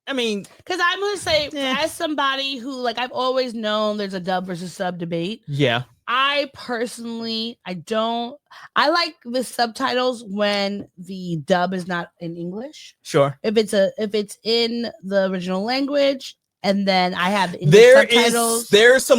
I mean, because I'm gonna say, as somebody who, like, I've always known there's a dub versus sub debate. Yeah. I personally, I like the subtitles when the dub is not in English. Sure. If it's in the original language, and then I have the English subtitles,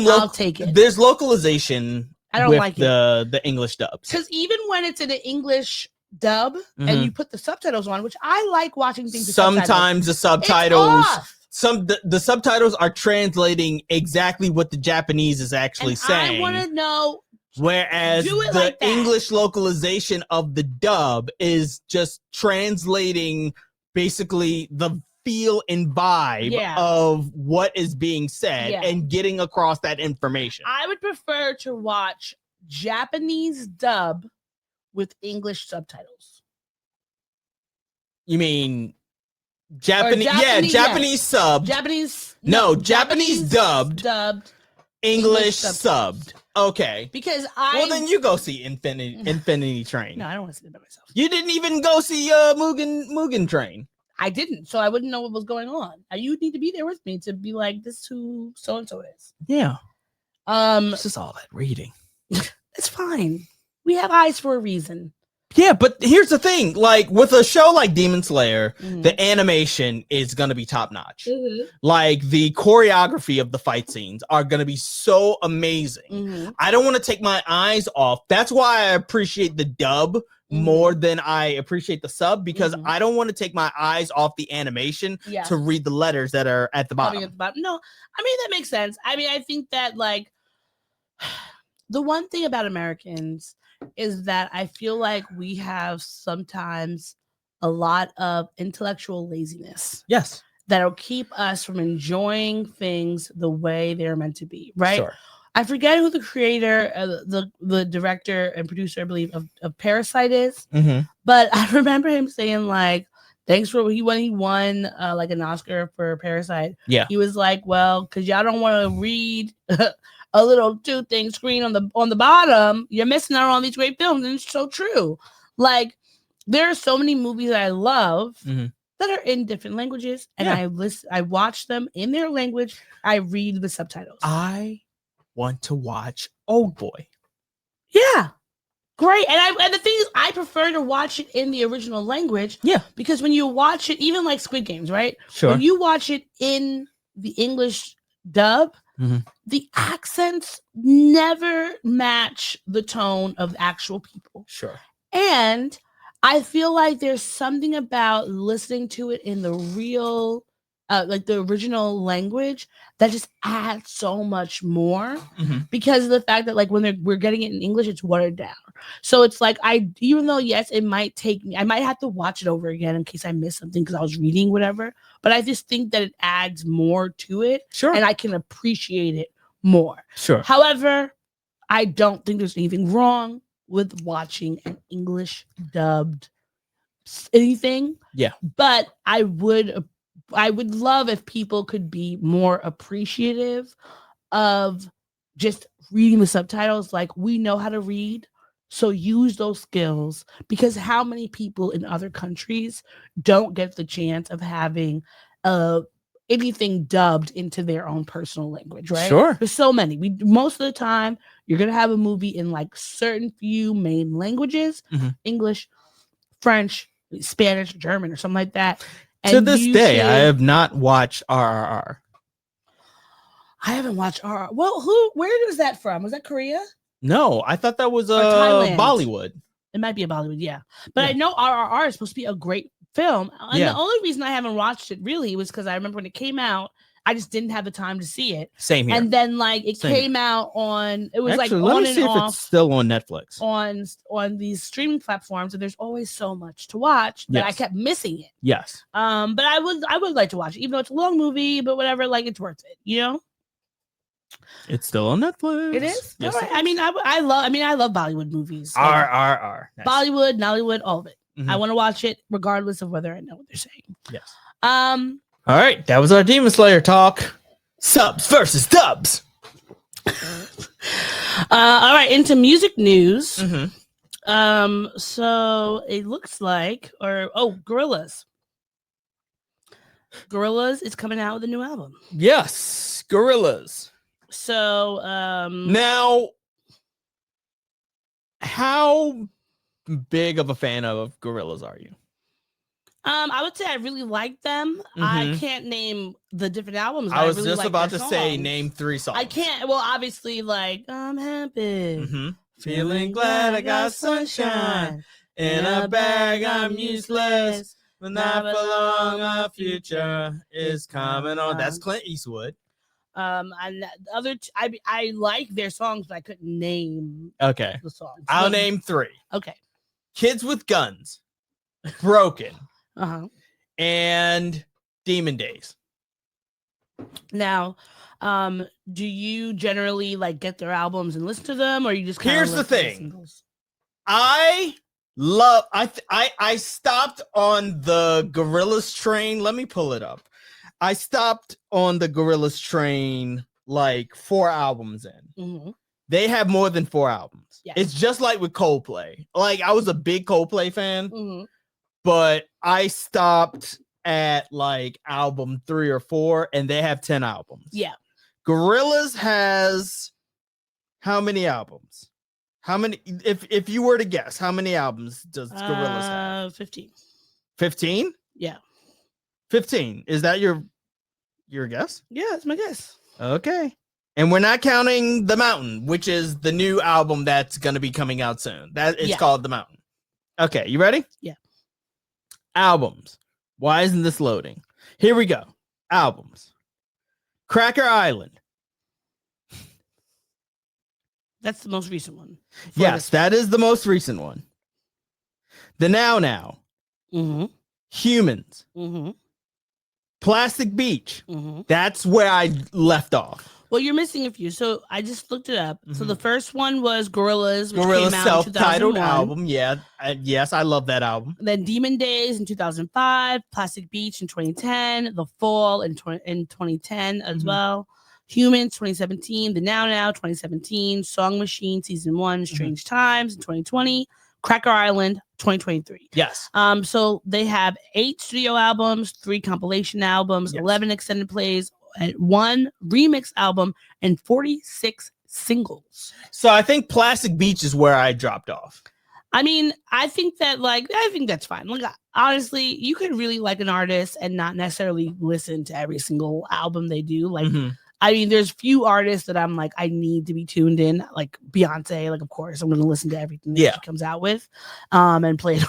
I'll take it. There's localization. I don't like the English dubs. Because even when it's in an English dub and you put the subtitles on, which I like watching things. Sometimes the subtitles, the subtitles are translating exactly what the Japanese is actually saying. I want to know. Whereas the English localization of the dub is just translating basically the feel and vibe of what is being said and getting across that information. I would prefer to watch Japanese dub with English subtitles. You mean Japanese? Japanese subbed. Japanese dubbed. English subbed. Okay. Because well, then you go see Infinity Train. No, I don't want to see it by myself. You didn't even go see Mugen Train. I didn't, so I wouldn't know what was going on. You need to be there with me to be like, this is who so and so is. Yeah. This is all that reading. It's fine. We have eyes for a reason. Yeah, but here's the thing. Like, with a show like Demon Slayer, the animation is going to be top notch. Like, the choreography of the fight scenes are going to be so amazing. I don't want to take my eyes off. That's why I appreciate the dub more than I appreciate the sub, because I don't want to take my eyes off the animation to read the letters that are at the bottom. No, I mean, that makes sense. I mean, I think that, like, the one thing about Americans is that I feel like we have sometimes a lot of intellectual laziness. Yes. That'll keep us from enjoying things the way they're meant to be, right? Sure. I forget who the creator, the director and producer, I believe, of Parasite is, but I remember him saying, like, thanks for when he won like an Oscar for Parasite. Yeah. He was like, well, because y'all don't want to read a little 2-thing screen on the bottom, you're missing out on these great films. And it's so true. Like, there are so many movies that I love that are in different languages, and I watch them in their language. I read the subtitles. I want to watch Oldboy. Yeah. Great. And the thing is, I prefer to watch it in the original language. Yeah. Because when you watch it, even like Squid Games, right? Sure. When you watch it in the English dub, the accents never match the tone of actual people. Sure. And I feel like there's something about listening to it in the real, like the original language, that just adds so much more because of the fact that like when we're getting it in English, it's watered down. So it's like even though yes, it might take me, I might have to watch it over again in case I missed something because I was reading whatever. But I just think that it adds more to it, and I can appreciate it more. Sure. However, I don't think there's anything wrong with watching an English dubbed anything. Yeah. But I would love if people could be more appreciative of just reading the subtitles. Like, we know how to read, so use those skills, because how many people in other countries don't get the chance of having anything dubbed into their own personal language, right? Sure. There's so many. Most of the time you're gonna have a movie in like certain few main languages, English, French, Spanish, German, or something like that. And to this day, I have not watched RRR. I haven't watched RRR. Well, where is that from? Was that Korea? No, I thought that was Thailand. Bollywood. It might be a Bollywood, yeah. But I know RRR is supposed to be a great film. And the only reason I haven't watched it really was because I remember when it came out, I just didn't have the time to see it. Same here. And then like it came out on, it was Actually, like let on me see and if off it's still on Netflix. on these streaming platforms, and there's always so much to watch that I kept missing it. Yes. But I would like to watch it, even though it's a long movie, but whatever, like it's worth it, you know? It's still on Netflix. It is? Yes. All right. I mean, I love Bollywood movies. RRR. Nice. Bollywood, Nollywood, all of it. I want to watch it regardless of whether I know what they're saying. Yes. All right, that was our Demon Slayer talk. Subs versus dubs. All right, into music news. So it looks like, Gorillaz. Gorillaz is coming out with a new album. Yes, Gorillaz. So now, how big of a fan of Gorillaz are you? I would say I really like them. I can't name the different albums. I was really just like about their to say songs. name 3 songs. I can't. Well, obviously, like I'm happy, feeling glad I got sunshine in a bag. I'm useless, but not for long. Our future is coming on. That's Clint Eastwood. And the other, I like their songs, but I couldn't name. Okay, the songs. I'll name 3. Okay, Kids with Guns, Broken. And Demon Days. Now, do you generally like get their albums and listen to them, or you just Here's the thing. I stopped on the Gorillaz train. Let me pull it up. I stopped on the Gorillaz train like 4 albums in. They have more than 4 albums. Yes. It's just like with Coldplay. Like, I was a big Coldplay fan. But I stopped at like album 3 or 4, and they have 10 albums. Yeah. Gorillaz has how many albums? How many? If you were to guess, how many albums does Gorillaz have? 15. 15? Yeah. 15. Is that your guess? Yeah, that's my guess. Okay. And we're not counting The Mountain, which is the new album that's going to be coming out soon. It's called The Mountain. Okay, you ready? Yeah. Albums. Why isn't this loading? Here we go. Albums. Cracker Island. That's the most recent one. Yes, that is the most recent one. The Now. Humans. Plastic Beach. That's where I left off. Well, you're missing a few. So I just looked it up. So the first one was Gorillaz, which Gorillaz came out self-titled in 2001. album. Yeah. Yes, I love that album. Then Demon Days in 2005, Plastic Beach in 2010, The Fall in 2010 as well. Humans 2017, The Now 2017, Song Machine Season 1, Strange Times in 2020, Cracker Island 2023. Yes. So they have 8 studio albums, 3 compilation albums, 11 extended plays, and 1 remix album, and 46 singles. So I think Plastic Beach is where I dropped off. I mean, I think that's fine. Like, honestly, you could really like an artist and not necessarily listen to every single album they do. Like, I mean, there's few artists that I'm like, I need to be tuned in, like Beyonce. Like, of course, I'm going to listen to everything that she comes out with, and play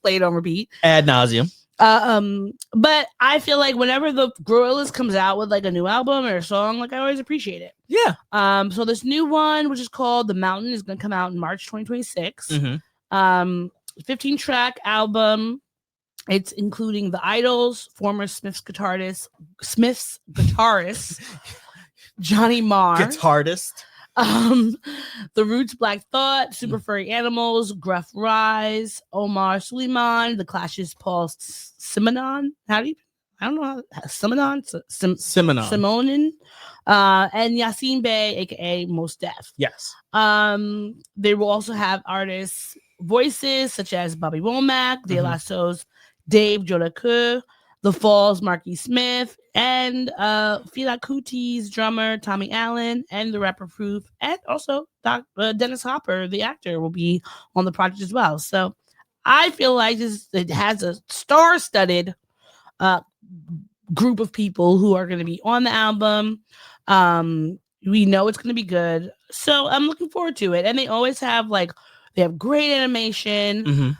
it on repeat ad nauseum. But I feel like whenever the Gorillaz comes out with like a new album or a song, like I always appreciate it. Yeah. So this new one, which is called The Mountain, is going to come out in March 2026. 15-track album. It's including The Idols, former Smiths guitarist Johnny Marr, Guitarist. The Roots, Black Thought, Super Furry Animals, Gruff Rise, Omar Suleiman, The Clash's Paul Simonon. I don't know. Simonon. And Yassine Bey, aka Mos Def. Yes. They will also have artists' voices such as Bobby Womack, De La Soul's Dave Jodacou, The Falls' Marquis Smith, and Fela Kuti's drummer Tommy Allen, and the rapper Proof, and also Dennis Hopper, the actor, will be on the project as well. So I feel like it has a star-studded group of people who are going to be on the album. We know it's going to be good, so I'm looking forward to it. And they always have they have great animation.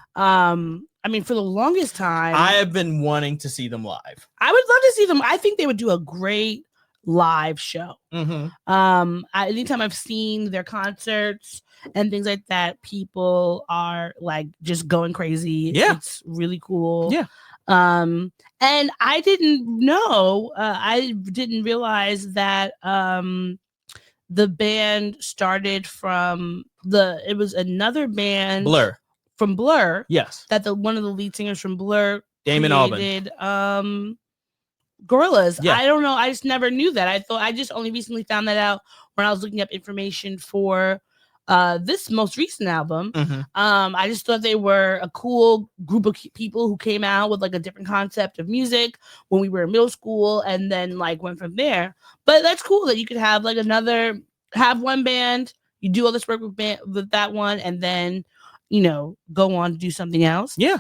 I mean, for the longest time, I have been wanting to see them live. I would love to see them. I think they would do a great live show. Anytime I've seen their concerts and things like that, people are like just going crazy. Yeah, it's really cool. Yeah. And I didn't know. I didn't realize that the band started from it was another band, Blur. From Blur, yes, that one of the lead singers from Blur, Damon created, Albarn, Gorillaz. Yeah. I don't know. I just never knew that. I just only recently found that out when I was looking up information for this most recent album. I just thought they were a cool group of people who came out with like a different concept of music when we were in middle school, and then like went from there. But that's cool that you could have like have one band, you do all this work with that one, and then go on to do something else. Yeah.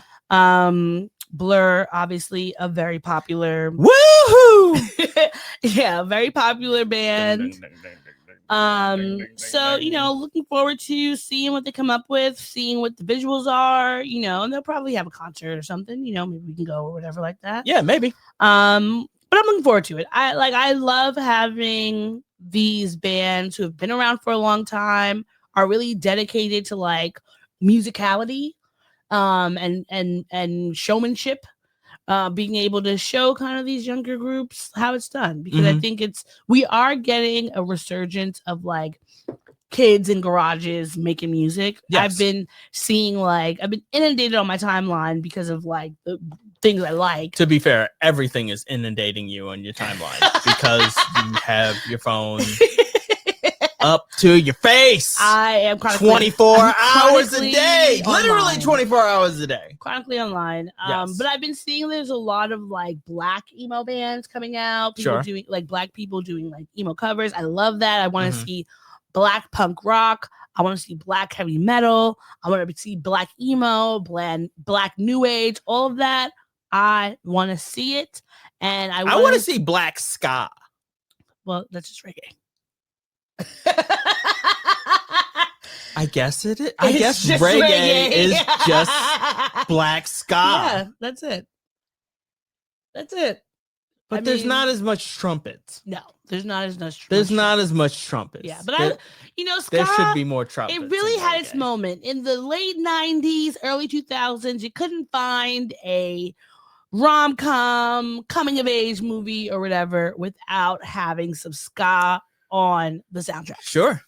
Blur, obviously a very popular woohoo. Yeah, very popular band. So looking forward to seeing what they come up with, seeing what the visuals are, and they'll probably have a concert or something, maybe we can go or whatever like that. Yeah, maybe. But I'm looking forward to it. I love having these bands who have been around for a long time, are really dedicated to like musicality and showmanship, being able to show kind of these younger groups how it's done, because I think we are getting a resurgence of like kids in garages making music. Yes. I've been seeing I've been inundated on my timeline because of like the things I like. To be fair, everything is inundating you on your timeline because you have your phone up to your face. I am 24 hours a day. Online. Literally 24 hours a day. Chronically online. Yes. But I've been seeing there's a lot of like black emo bands coming out. People doing black people doing like emo covers. I love that. I want to see black punk rock. I want to see black heavy metal. I want to see black emo, black new age, all of that. I want to see it. And I want to see black ska. Well, that's just reggae. I guess it is. I guess reggae is just black ska. Yeah, that's it. But there's not as much trumpets. No, there's not as much. There's not as much trumpets. Yeah, but ska, there should be more trumpets. It really had its moment in the late 90s, early 2000s. You couldn't find a rom-com, coming of age movie or whatever without having some ska on the soundtrack. Sure.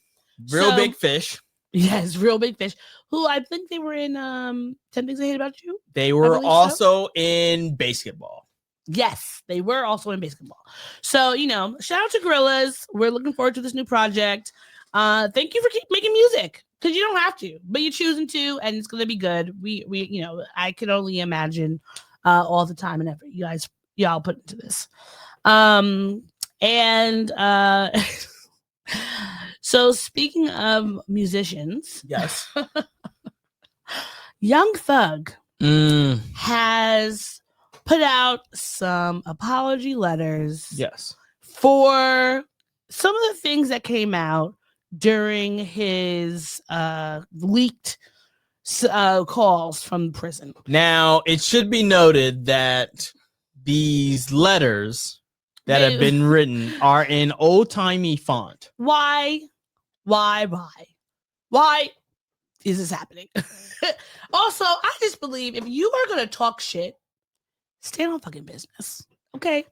Real Big Fish. Yes, Real Big Fish. Who I think they were in 10 Things I Hate About You. They were also in Basketball. Yes, they were also in Basketball. So, shout out to Gorillaz. We're looking forward to this new project. Thank you for keep making music, because you don't have to, but you're choosing to, and it's going to be good. We I can only imagine all the time and effort y'all put into this. So speaking of musicians, yes, Young Thug has put out some apology letters. Yes, for some of the things that came out during his leaked calls from prison. Now, it should be noted that these letters that have been written are in old-timey font. Why is this happening? Also, I just believe if you are going to talk shit, stand on fucking business. Okay?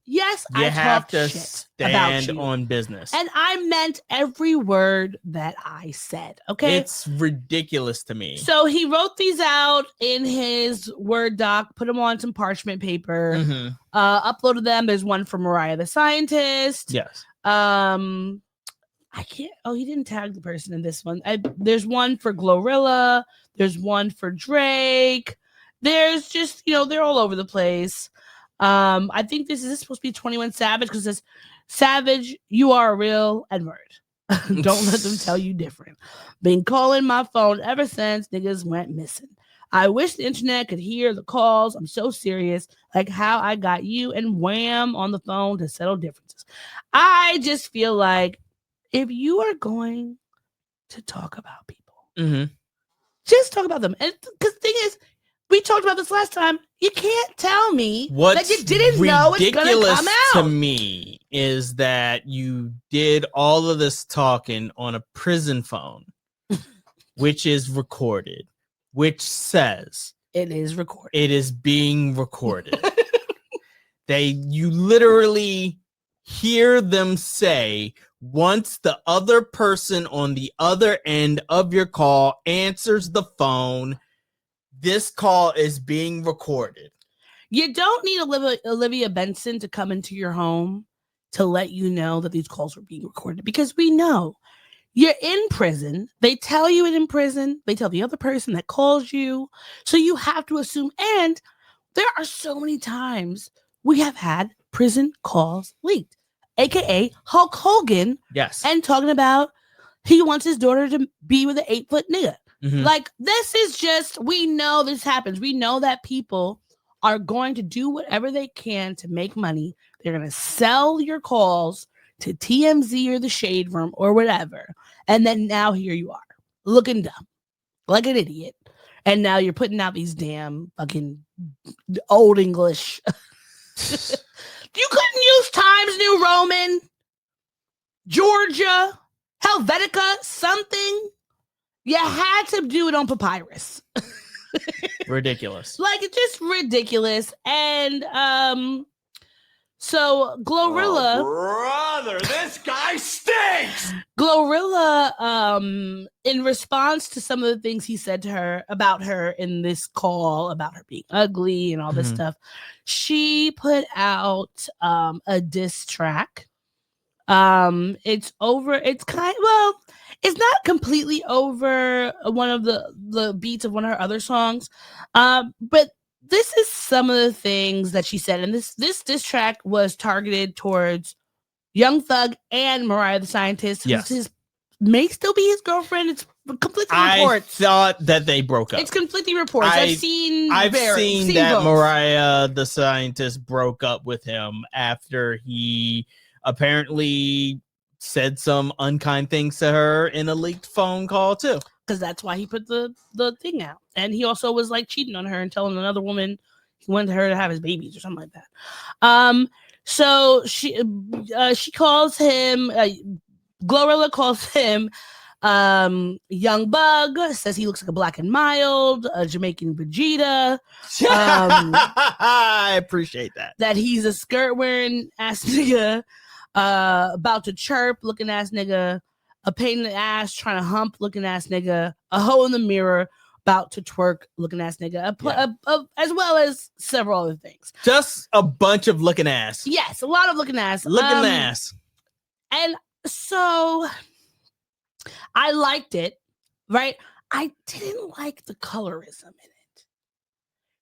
Yes, You I have talk to shit about stand you. on business. And I meant every word that I said. Okay? It's ridiculous to me. So he wrote these out in his Word doc, put them on some parchment paper, Mhm. Uploaded them. There's one for Mariah the Scientist. Yes. I can't. Oh, he didn't tag the person in this one. There's one for Glorilla. There's one for Drake. There's just, they're all over the place. I think this is supposed to be 21 Savage because it says, Savage, you are a real N-word. Don't let them tell you different. Been calling my phone ever since niggas went missing. I wish the internet could hear the calls. I'm so serious. Like how I got you and Wham on the phone to settle differences. I just feel like if you are going to talk about people, just talk about them. And because the thing is, we talked about this last time. You can't tell me that you didn't know it's going to come out. To me is that you did all of this talking on a prison phone, which is recorded, which says it is recorded. It is being recorded. You literally hear them say, once the other person on the other end of your call answers the phone, this call is being recorded. You don't need Olivia Benson to come into your home to let you know that these calls were being recorded, because we know you're in prison. They tell you it in prison. They tell the other person that calls you. So you have to assume. And there are so many times we have had prison calls leaked, aka Hulk Hogan. Yes. And talking about he wants his daughter to be with an 8-foot nigga. Mm-hmm. Like, this is just, we know this happens. We know that people are going to do whatever they can to make money. They're going to sell your calls to TMZ or the Shade Room or whatever. And then now here you are, looking dumb, like an idiot. And now you're putting out these damn fucking old English. You couldn't use Times New Roman, Georgia, Helvetica, something. You had to do it on papyrus. Ridiculous. Like, it's just ridiculous. And so Glorilla, brother, this guy stinks. Glorilla, in response to some of the things he said to her about her in this call, about her being ugly and all this stuff, she put out a diss track. It's not completely over one of the beats of one of her other songs, but this is some of the things that she said. And this diss track was targeted towards Young Thug and Mariah the Scientist, who may still be his girlfriend. It's conflicting reports. I thought that they broke up. It's conflicting reports. I've seen that both. Mariah the Scientist broke up with him after he apparently said some unkind things to her in a leaked phone call too. Because that's why he put the thing out. And he also was like cheating on her and telling another woman he wanted her to have his babies or something like that. So she calls him, Glorilla calls him Young Bug, says he looks like a Black and Mild, a Jamaican Vegeta. I appreciate that. That he's a skirt wearing ass nigga, about to chirp looking ass nigga, a pain in the ass trying to hump looking ass nigga, a hoe in the mirror about to twerk looking ass nigga, as well as several other things. Just a bunch of looking ass. Yes, a lot of looking ass. Looking ass. And so I liked it, right? I didn't like the colorism in it.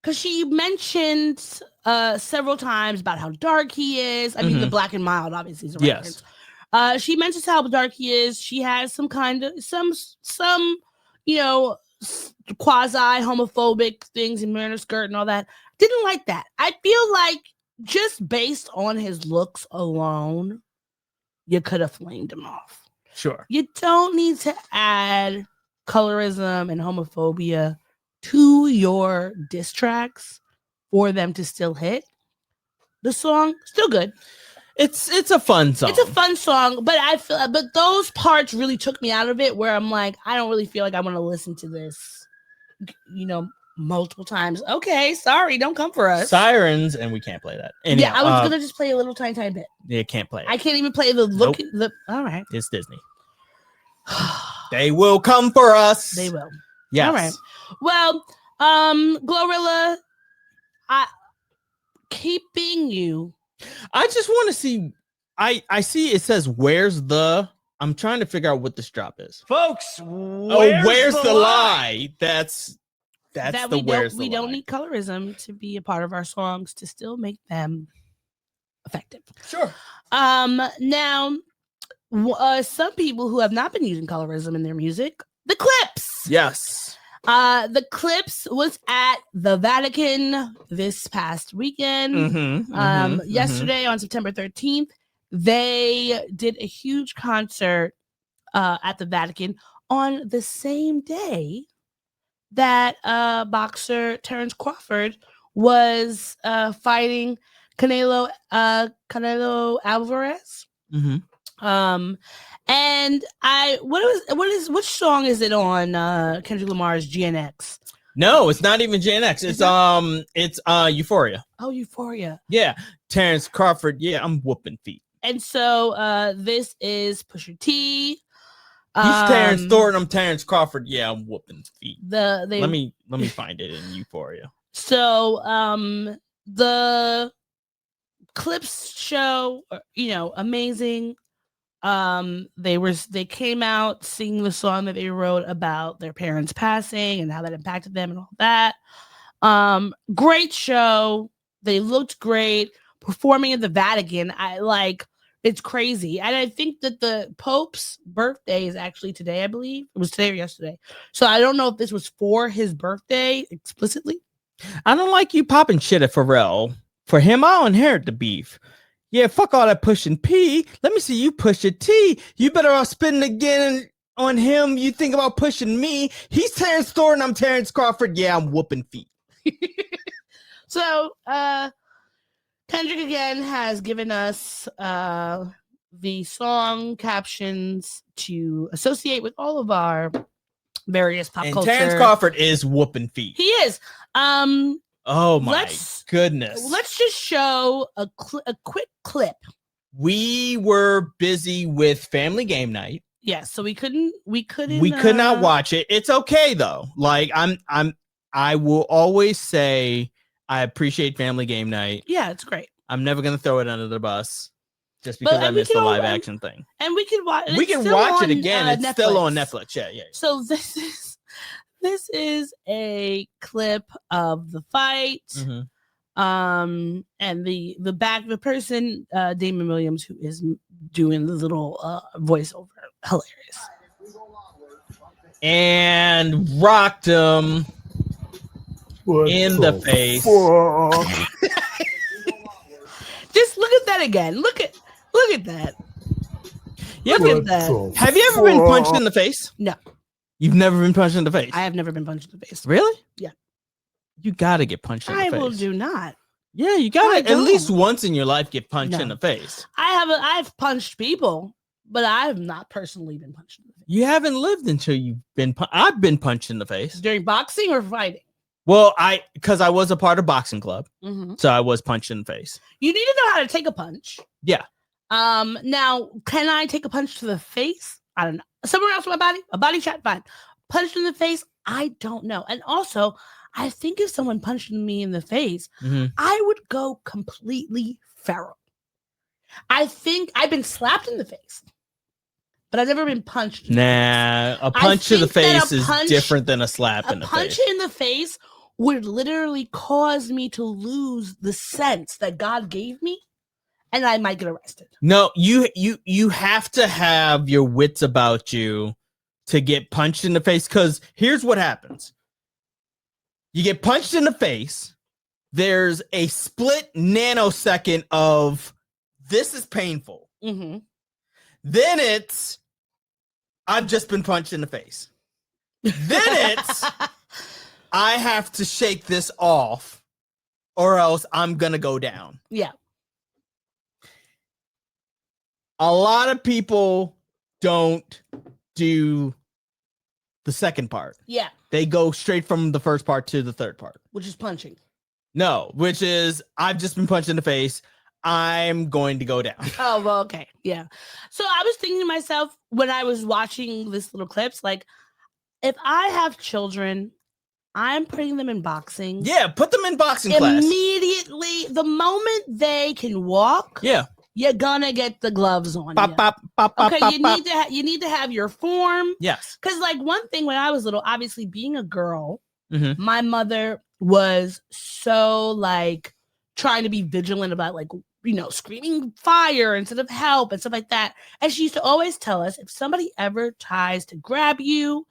Because she mentioned several times about how dark he is. I mean, the Black and Mild obviously is a reference. She mentions how dark he is. She has some kind of quasi homophobic things in wearing a skirt and all that. Didn't like that. I feel like just based on his looks alone, you could have flamed him off. Sure. You don't need to add colorism and homophobia to your diss tracks for them to still hit. The song still good. It's a fun song. It's a fun song, but but those parts really took me out of it where I'm like, I don't really feel like I want to listen to this, multiple times. Okay, sorry, don't come for us. Sirens, and we can't play that. Anyhow, I was gonna just play a little tiny bit. Yeah, can't play it. I can't even play the look. Nope. All right, It's Disney. They will come for us. they will. Yes. All right. Well, Gorilla, keeping you. I just want to see. I see it says where's the. I'm trying to figure out what this drop is. Folks, Where's the lie? That's That the we don't need colorism to be a part of our songs to still make them effective. Sure. Now, some people who have not been using colorism in their music, the Clips. Yes. The Clips was at the Vatican this past weekend. Yesterday on September 13th, they did a huge concert at the Vatican on the same day that boxer Terrence Crawford was fighting Canelo Alvarez. And which song is it on Kendrick Lamar's GNX? No, it's not even GNX. It's Euphoria. Oh, Euphoria. Yeah. Terrence Crawford. Yeah, I'm whooping feet. And so this is Pusha T. He's Terrence Thornton. I'm Terrence Crawford. Yeah, I'm whooping feet. Let me find it in Euphoria. So the Clips show, amazing. They came out singing the song that they wrote about their parents passing and how that impacted them and all that. Great show. They looked great performing at the Vatican. It's crazy. And I think that the Pope's birthday is actually today, I believe. It was today or yesterday. So I don't know if this was for his birthday explicitly. I don't like you popping shit at Pharrell. For him, I'll inherit the beef. Yeah, fuck all that pushing P. Let me see you push a T. You better off spitting again on him. You think about pushing me. He's Terrence Thornton. I'm Terrence Crawford. Yeah, I'm whooping feet. So, Kendrick again has given us the song captions to associate with all of our various pop culture. Terrence Crawford is whooping feet. He is. Oh my goodness. Let's just show a quick clip. We were busy with family game night. Yeah, so we could not watch it. It's okay though. I will always say I appreciate family game night. Yeah, it's great. I'm never gonna throw it under the bus just because I missed the live action thing. And we can watch. We can watch it again. It's still on Netflix. Yeah. So this is a clip of the fight. And the person, Damon Williams, who is doing the little voiceover, hilarious. And rocked him in the face. Just look at that again. Look at that. Look at that. Have you ever been punched in the face? No. You've never been punched in the face? I have never been punched in the face. Really? Yeah. You gotta get punched in the face. I will do not. Yeah, you gotta at least once in your life get punched in the face. I've punched people, but I have not personally been punched in the face. You haven't lived until you've been I've been punched in the face. During boxing or fighting? Well, because I was a part of boxing club, Mm-hmm. so I was punched in the face. You need to know how to take a punch. Yeah. Now, can I take a punch to the face? I don't know. Somewhere else in my body? A body shot? Fine. Punched in the face? I don't know. And also, I think if someone punched me in the face, I would go completely feral. I think I've been slapped in the face, but I've never been punched. Nah, a punch to the face is different than a slap in the face. A punch in the face would literally cause me to lose the sense that God gave me, and I might get arrested. No, you have to have your wits about you to get punched in the face, because here's what happens. You get punched in the face, there's a split nanosecond of this is painful. Mm-hmm. Then it's, I've just been punched in the face. Then it's, I have to shake this off or else I'm going to go down. Yeah. A lot of people don't do the second part. Yeah. They go straight from the first part to the third part. Which is punching. No, which is, I've just been punched in the face. I'm going to go down. Oh, well, okay. Yeah. So I was thinking to myself when I was watching this little clips, like, if I have children, I'm putting them in boxing. Yeah, put them in boxing class. Immediately, the moment they can walk, Yeah. you're gonna get the gloves on. Pop, you. pop, pop, pop, Okay, pop, you pop. need to have your form. Yes. Because like one thing when I was little, obviously being a girl, Mhm. my mother was so like trying to be vigilant about like, you know, screaming fire instead of help and stuff like that. And she used to always tell us if somebody ever tries to grab you,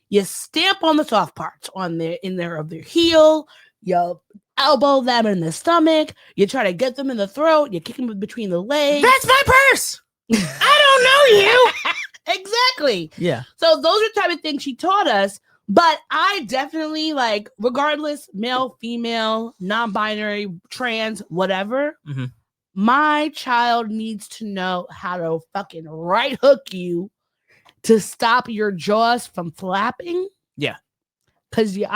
you stamp on the soft parts on their of their heel, you elbow them in the stomach, you try to get them in the throat, you kick them between the legs. That's my purse. I don't know you. Exactly. Yeah. So those are the type of things she taught us. But I definitely like, regardless, male, female, non-binary, trans, whatever, Mhm. my child needs to know how to fucking right hook you to stop your jaws from flapping. Yeah. Because you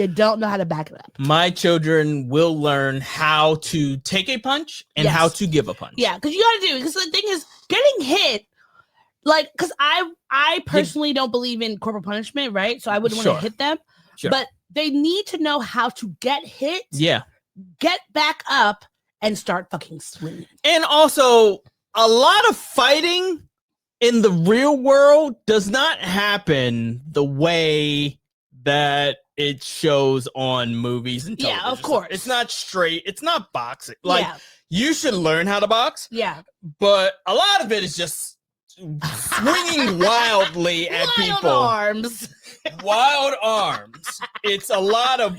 don't know how to back it up. My children will learn how to take a punch and Yes. how to give a punch. Yeah, because you got to do it. Because the thing is, getting hit, like, because I personally don't believe in corporal punishment, right? So I wouldn't want Sure. to hit them. Sure. But they need to know how to get hit, Yeah. get back up, and start fucking swinging. And also, a lot of fighting in the real world does not happen the way that it shows on movies and television. Yeah, of course. It's not straight. It's not boxing. Like, yeah, you should learn how to box, yeah. but a lot of it is just swinging wildly at Wild people. arms. Wild arms. It's a lot of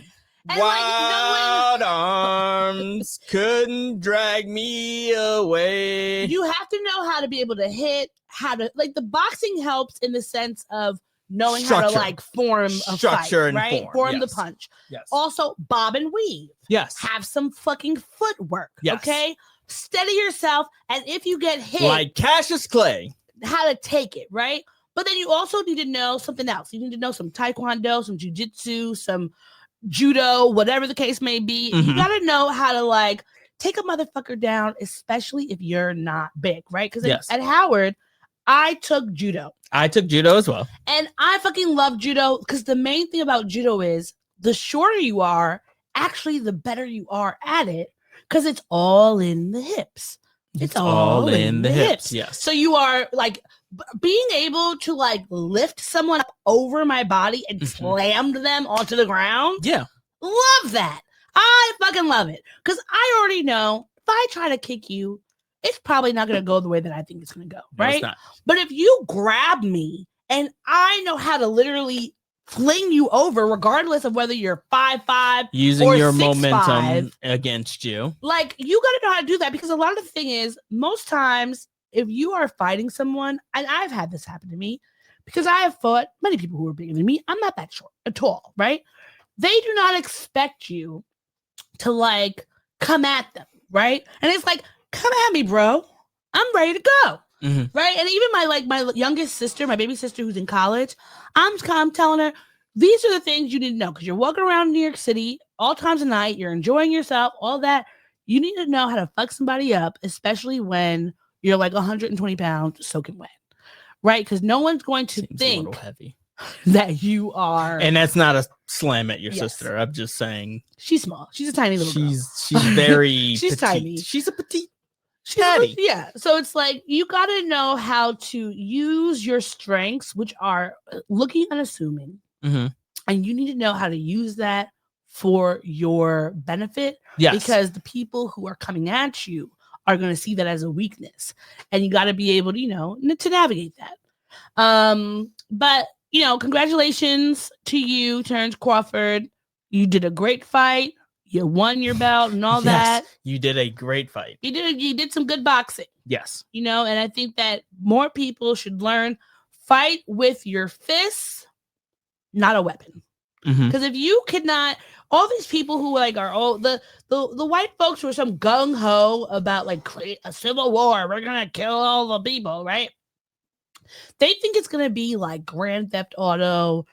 And, wild arms couldn't drag me away. You have to know how to be able to hit, how to, like, the boxing helps in the sense of knowing how to Structure. like form a Structure fight, and right? form, the yes. punch. Yes. Also, bob and weave. Yes. Have some fucking footwork. Yes. Okay. Steady yourself. And if you get hit, Like Cassius Clay. how to take it, right? But then you also need to know something else. You need to know some taekwondo, some jujitsu, some judo, whatever the case may be. You Mhm. gotta know how to like take a motherfucker down, especially if you're not big, right? Because Yes. at Howard, I took judo. I took judo as well. And I fucking love judo because the main thing about judo is the shorter you are, actually the better you are at it because it's all in the hips. It's all in the hips. Yes. So you are like being able to like lift someone up over my body and Mhm. slammed them onto the ground. Yeah. Love that. I fucking love it because I already know if I try to kick you, it's probably not going to go the way that I think it's going to go. No, it's Right. not. But if you grab me and I know how to literally fling you over, regardless of whether you're 5'5", Using or your 6'5", momentum against you. like you got to know how to do that because a lot of the thing is most times if you are fighting someone, and I've had this happen to me because I have fought many people who are bigger than me. I'm not that short at all, right? They do not expect you to like come at them, right? And it's like, come at me, bro. I'm ready to go. Mhm. Right. And even my youngest sister, my baby sister who's in college, I'm telling her, these are the things you need to know because you're walking around New York City all times of night, you're enjoying yourself, all that. You need to know how to fuck somebody up, especially when you're like 120 pounds soaking wet. Right. Because no one's going to Seems a think little heavy. that you are. And that's not a slam at your Yes. sister. I'm just saying She's small. She's a tiny little girl. she's very She's petite. tiny. She's a petite She's patty. yeah. So it's like you got to know how to use your strengths, which are looking unassuming, Mhm. and you need to know how to use that for your benefit. Yes. Because the people who are coming at you are going to see that as a weakness, and you got to be able to, to navigate that. But congratulations to you, Terrence Crawford. You did a great fight. You won your belt and all that. You did a great fight. You did some good boxing. Yes. You know, and I think that more people should learn fight with your fists, not a weapon. Mhm. Because if you could not, all these people who like are all the white folks who are some gung ho about like create a civil war, we're gonna kill all the people, right? They think it's gonna be like Grand Theft Auto,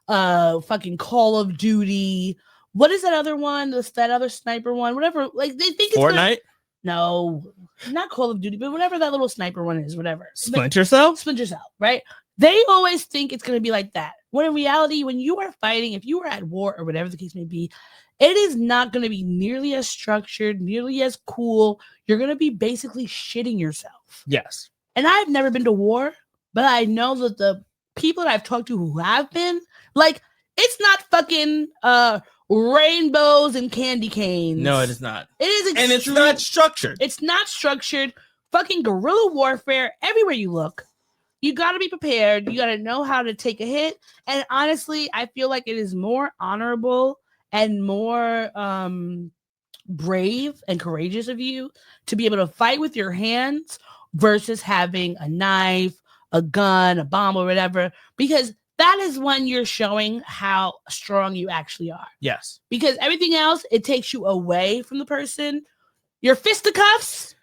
fucking Call of Duty. What is that other one? That other sniper one, whatever. Like they think it's Fortnite, no, not Call of Duty, but whatever that little sniper one is, whatever. Splinter Cell. Splinter Cell, right? They always think it's going to be like that. When in reality, when you are fighting, if you are at war or whatever the case may be, it is not going to be nearly as structured, nearly as cool. You're going to be basically shitting yourself. Yes. And I've never been to war, but I know that the people that I've talked to who have been, like, it's not fucking rainbows and candy canes. No, it is not. It is extreme. And it's not structured. It's not structured. Fucking guerrilla warfare everywhere you look. You got to be prepared. You got to know how to take a hit. And honestly, I feel like it is more honorable and more brave and courageous of you to be able to fight with your hands versus having a knife, a gun, a bomb, or whatever. Because that is when you're showing how strong you actually are. Yes. Because everything else, it takes you away from the person. Your fisticuffs,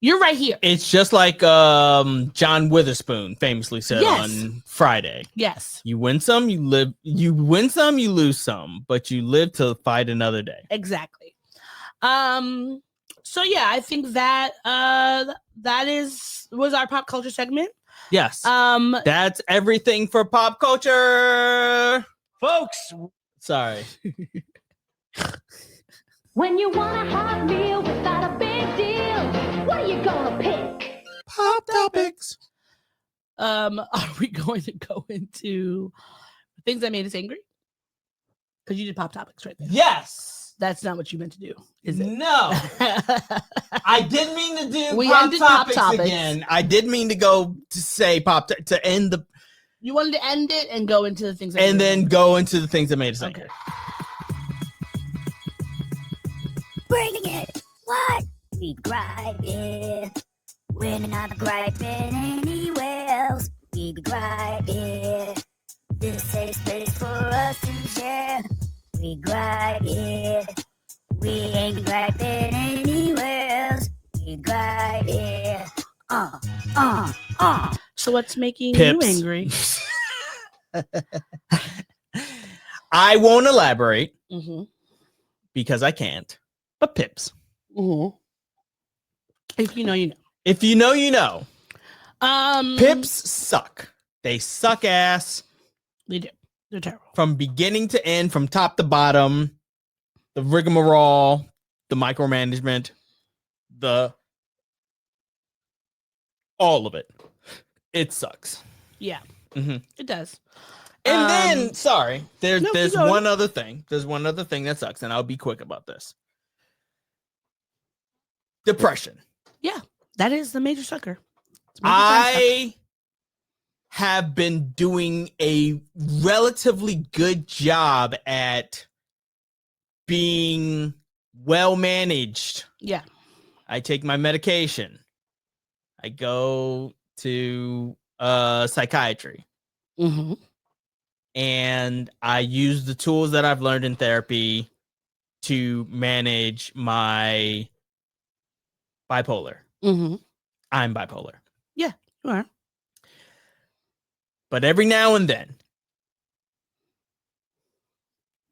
you're right here. It's just like John Witherspoon famously said Yes. on Friday. Yes, You win some, you live. You win some, you lose some, but you live to fight another day. exactly. So yeah, I think that was our pop culture segment. Yes. That's everything for pop culture, folks. Sorry. When you want a hot meal without a big deal, what are you gonna pick? Pop topics. Are we going to go into things that made us angry? Because you did pop topics right there. Yes. That's not what you meant to do, is it? No. I didn't mean to do We pop ended pop topics topics. again. I did mean to go to say to end the You wanted to end it and go into the things that and made us then angry. go into the things that made us angry. Okay. Bringing it. What? We gripe it. We're not griping anywhere else. We be griping. This safe space for us to share. We gripe it. We ain't griping anywhere else. We gripe it. So what's making Pips. you angry? I won't elaborate Mm-hmm. because I can't. But pips. Mm-hmm. If you know, you know. If you know, you know. Mm-hmm. Pips suck. They suck ass They do. They're terrible. from beginning to end, from top to bottom. The rigmarole, the micromanagement, all of it. It sucks. Yeah, Mhm. it does. And then, sorry, there's no, keep one going. other thing. There's one other thing that sucks, and I'll be quick about this. Depression. That is the major sucker. It's a major sucker. I have been doing a relatively good job at being well managed. Yeah. I take my medication. I go to psychiatry. Mm-hmm. And I use the tools that I've learned in therapy to manage my bipolar. Mm-hmm. I'm bipolar. You are. But every now and then,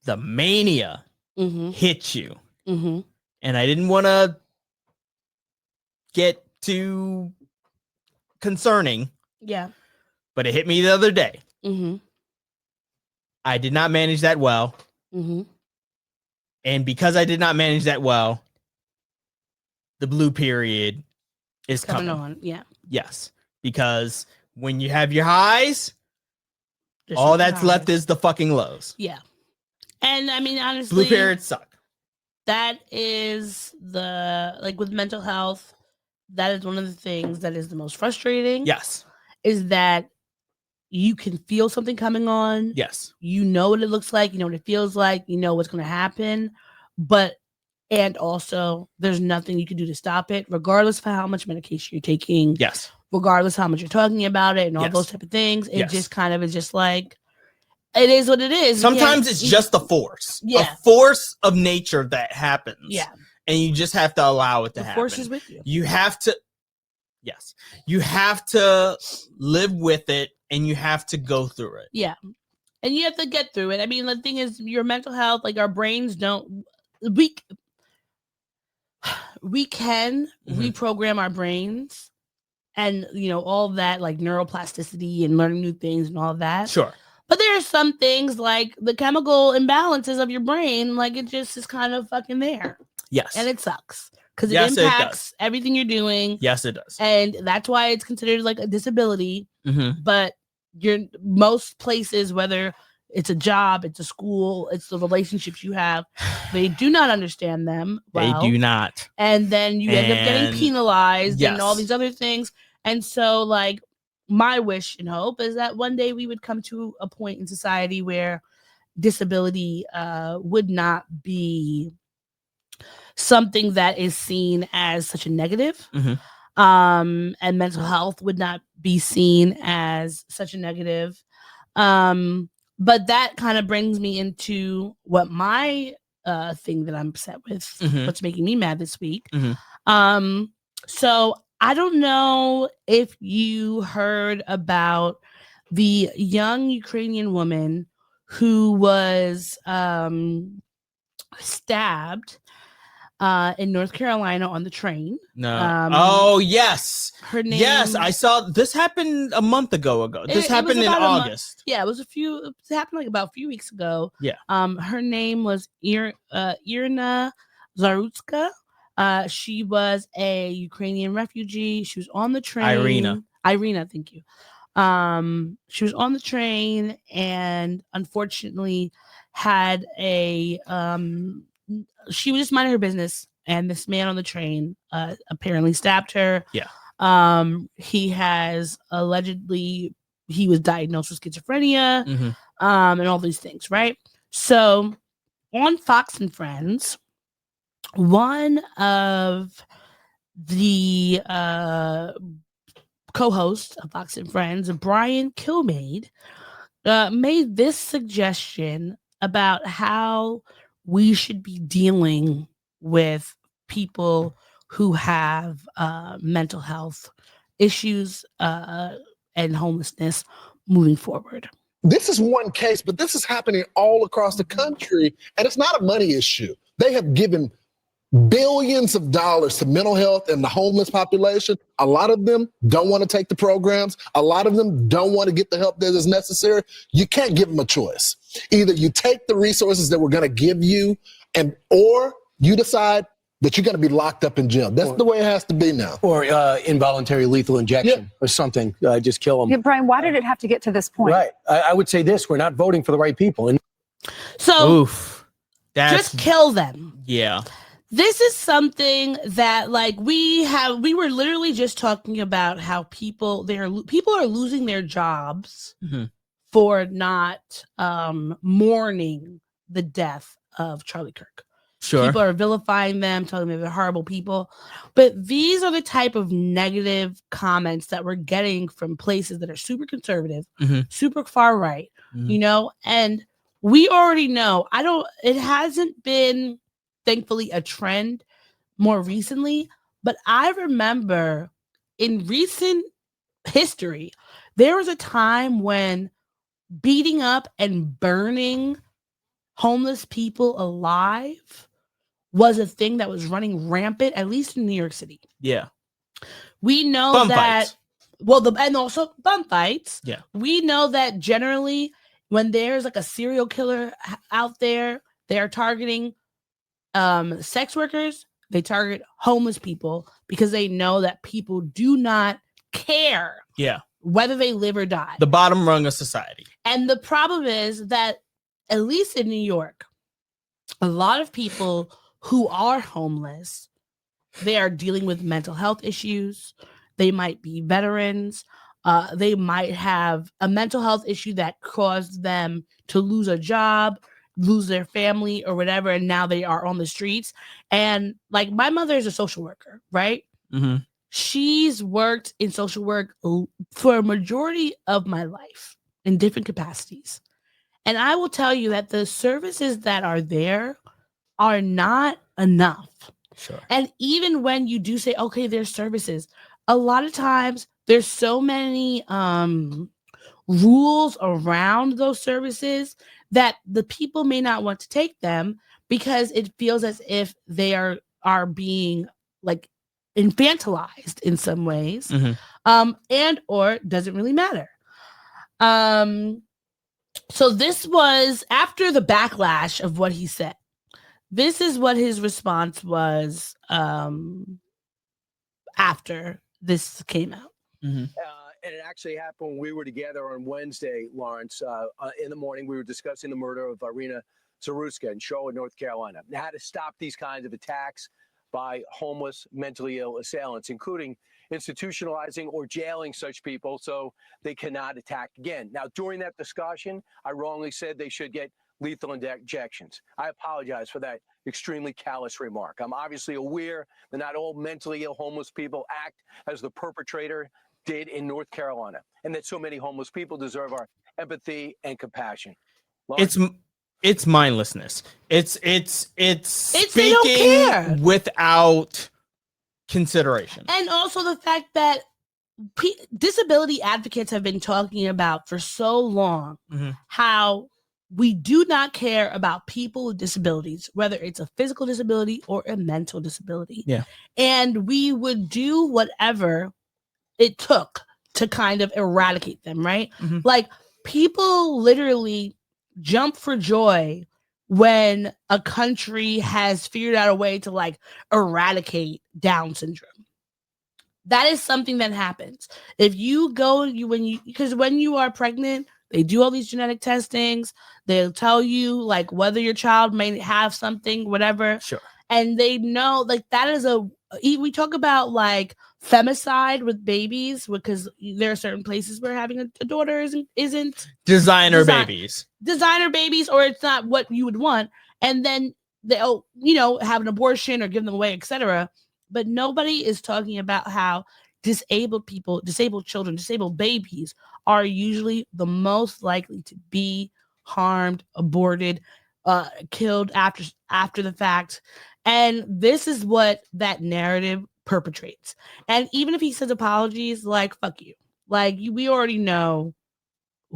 the mania Mm-hmm. hits you. Mm-hmm. And I didn't want to get too concerning, Yeah. but it hit me the other day. Mm-hmm. I did not manage that well. Mm-hmm. And because I did not manage that well, the blue period is Coming coming. on. Yeah. Yes. Because when you have your highs, There's all some that's highs. left is the fucking lows. Yeah. And I mean, honestly, Blue periods suck. that is like with mental health, that is one of the things that is the most frustrating. Yes. Is that you can feel something coming on. Yes. You know what it looks like. You know what it feels like. You know what's going to happen. But And also, there's nothing you can do to stop it, regardless of how much medication you're taking. Yes. Regardless of how much you're talking about it and all Yes. those type of things. It Yes. just kind of is just like, it is what it is. You Sometimes can't- it's just a force. Yeah. A force of nature that happens. Yeah. And you just have to allow it to The happen. force is with you. You have to, yes. You have to live with it and you have to go through it. Yeah. And you have to get through it. I mean, the thing is, your mental health, like our brains don't, we can reprogram our brains and, all that, like neuroplasticity and learning new things and all that. Sure. But there are some things like the chemical imbalances of your brain, like it just is kind of fucking there. Yes. And it sucks because Yes, it it impacts everything you're doing. Yes, it does. And that's why it's considered like a disability. Mm-hmm. But most places, whether it's a job, it's a school, it's the relationships you have, they do not understand them. Well, They do not. And then you end up getting And- penalized and all yes. these other things. And so, like, my wish and hope is that one day we would come to a point in society where disability would not be something that is seen as such a negative. Mm-hmm. And mental health would not be seen as such a negative. But that kind of brings me into what my thing that I'm upset with, Mhm. what's making me mad this week. Mhm. So I don't know if you heard about the young Ukrainian woman who was stabbed in North Carolina on the train. No. Oh, yes. Her name. Yes, I saw this happened a month ago. This It happened was in about a month. August. Yeah, it happened like about a few weeks ago. Yeah. Her name was Irina Zarutska. She was a Ukrainian refugee. She was on the train. Irina, thank you. She was on the train and unfortunately had she was just minding her business, and this man on the train apparently stabbed her. Yeah. He was diagnosed with schizophrenia, Mhm. and all these things, right? So on Fox and Friends, one of the co-hosts of Fox and Friends, Brian Kilmeade, made this suggestion about how we should be dealing with people who have mental health issues and homelessness moving forward. This is one case, but this is happening all across the country, and it's not a money issue. They have given billions of dollars to mental health and the homeless population. A lot of them don't want to take the programs. A lot of them don't want to get the help that is necessary. You can't give them a choice. Either you take the resources that we're going to give you, or you decide that you're going to be locked up in jail. That's the way it has to be now. Or involuntary lethal injection or something. Just kill them. Yeah, Brian, why did it have to get to this point? Right. I would say this: we're not voting for the right people. And So Oof. That's just kill them. yeah. This is something that, like, we were literally just talking about how people are losing their jobs Mhm. for not mourning the death of Charlie Kirk. Sure. People are vilifying them, telling them they're horrible people. But these are the type of negative comments that we're getting from places that are super conservative, Mhm. super far right, Mhm. and we already know. It hasn't been, thankfully, a trend more recently, but I remember in recent history, there was a time when beating up and burning homeless people alive was a thing that was running rampant, at least in New York City. Yeah. We know Bum that, fights. and also bum fights. Yeah. We know that generally when there's like a serial killer out there, they are targeting sex workers, they target homeless people because they know that people do not care Yeah. whether they live or die. The bottom rung of society. And the problem is that, at least in New York, a lot of people who are homeless, they are dealing with mental health issues. They might be veterans. They might have a mental health issue that caused them to lose a job. lose their family or whatever, and now they are on the streets. And like my mother is a social worker, right? Mm-hmm. She's worked in social work for a majority of my life in different capacities. And I will tell you that the services that are there are not enough. Sure. And even when you do say, okay, there's services, a lot of times there's so many rules around those services that the people may not want to take them because it feels as if they are being like infantilized in some ways, and or doesn't really matter. So this was after the backlash of what he said. This is what his response was after this came out. And it actually happened when we were together on Wednesday, Lawrence. In the morning, we were discussing the murder of Irina Zaruska in Charlotte, North Carolina. Now, how to stop these kinds of attacks by homeless, mentally ill assailants, including institutionalizing or jailing such people so they cannot attack again. Now, during that discussion, I wrongly said they should get lethal injections. I apologize for that extremely callous remark. I'm obviously aware that not all mentally ill homeless people act as the perpetrator did in North Carolina, and that so many homeless people deserve our empathy and compassion. Lawrence? It's mindlessness. It's they don't speaking care. without consideration. And also the fact that disability advocates have been talking about for so long how we do not care about people with disabilities, whether it's a physical disability or a mental disability. Yeah. And we would do whatever it took to kind of eradicate them, right? Like people literally jump for joy when a country has figured out a way to like eradicate Down syndrome. That is something that happens. If you go, because when you are pregnant, they do all these genetic testings. They'll tell you like whether your child may have something, whatever. Sure. And they know like that is we talk about like femicide with babies because there are certain places where having a daughter isn't Designer babies, or it's not what you would want. And then they'll, have an abortion or give them away, etc. But nobody is talking about how disabled people, disabled children, disabled babies are usually the most likely to be harmed, aborted, killed after the fact. And this is what that narrative perpetrates. And even if he says apologies, like, fuck you. Like, we already know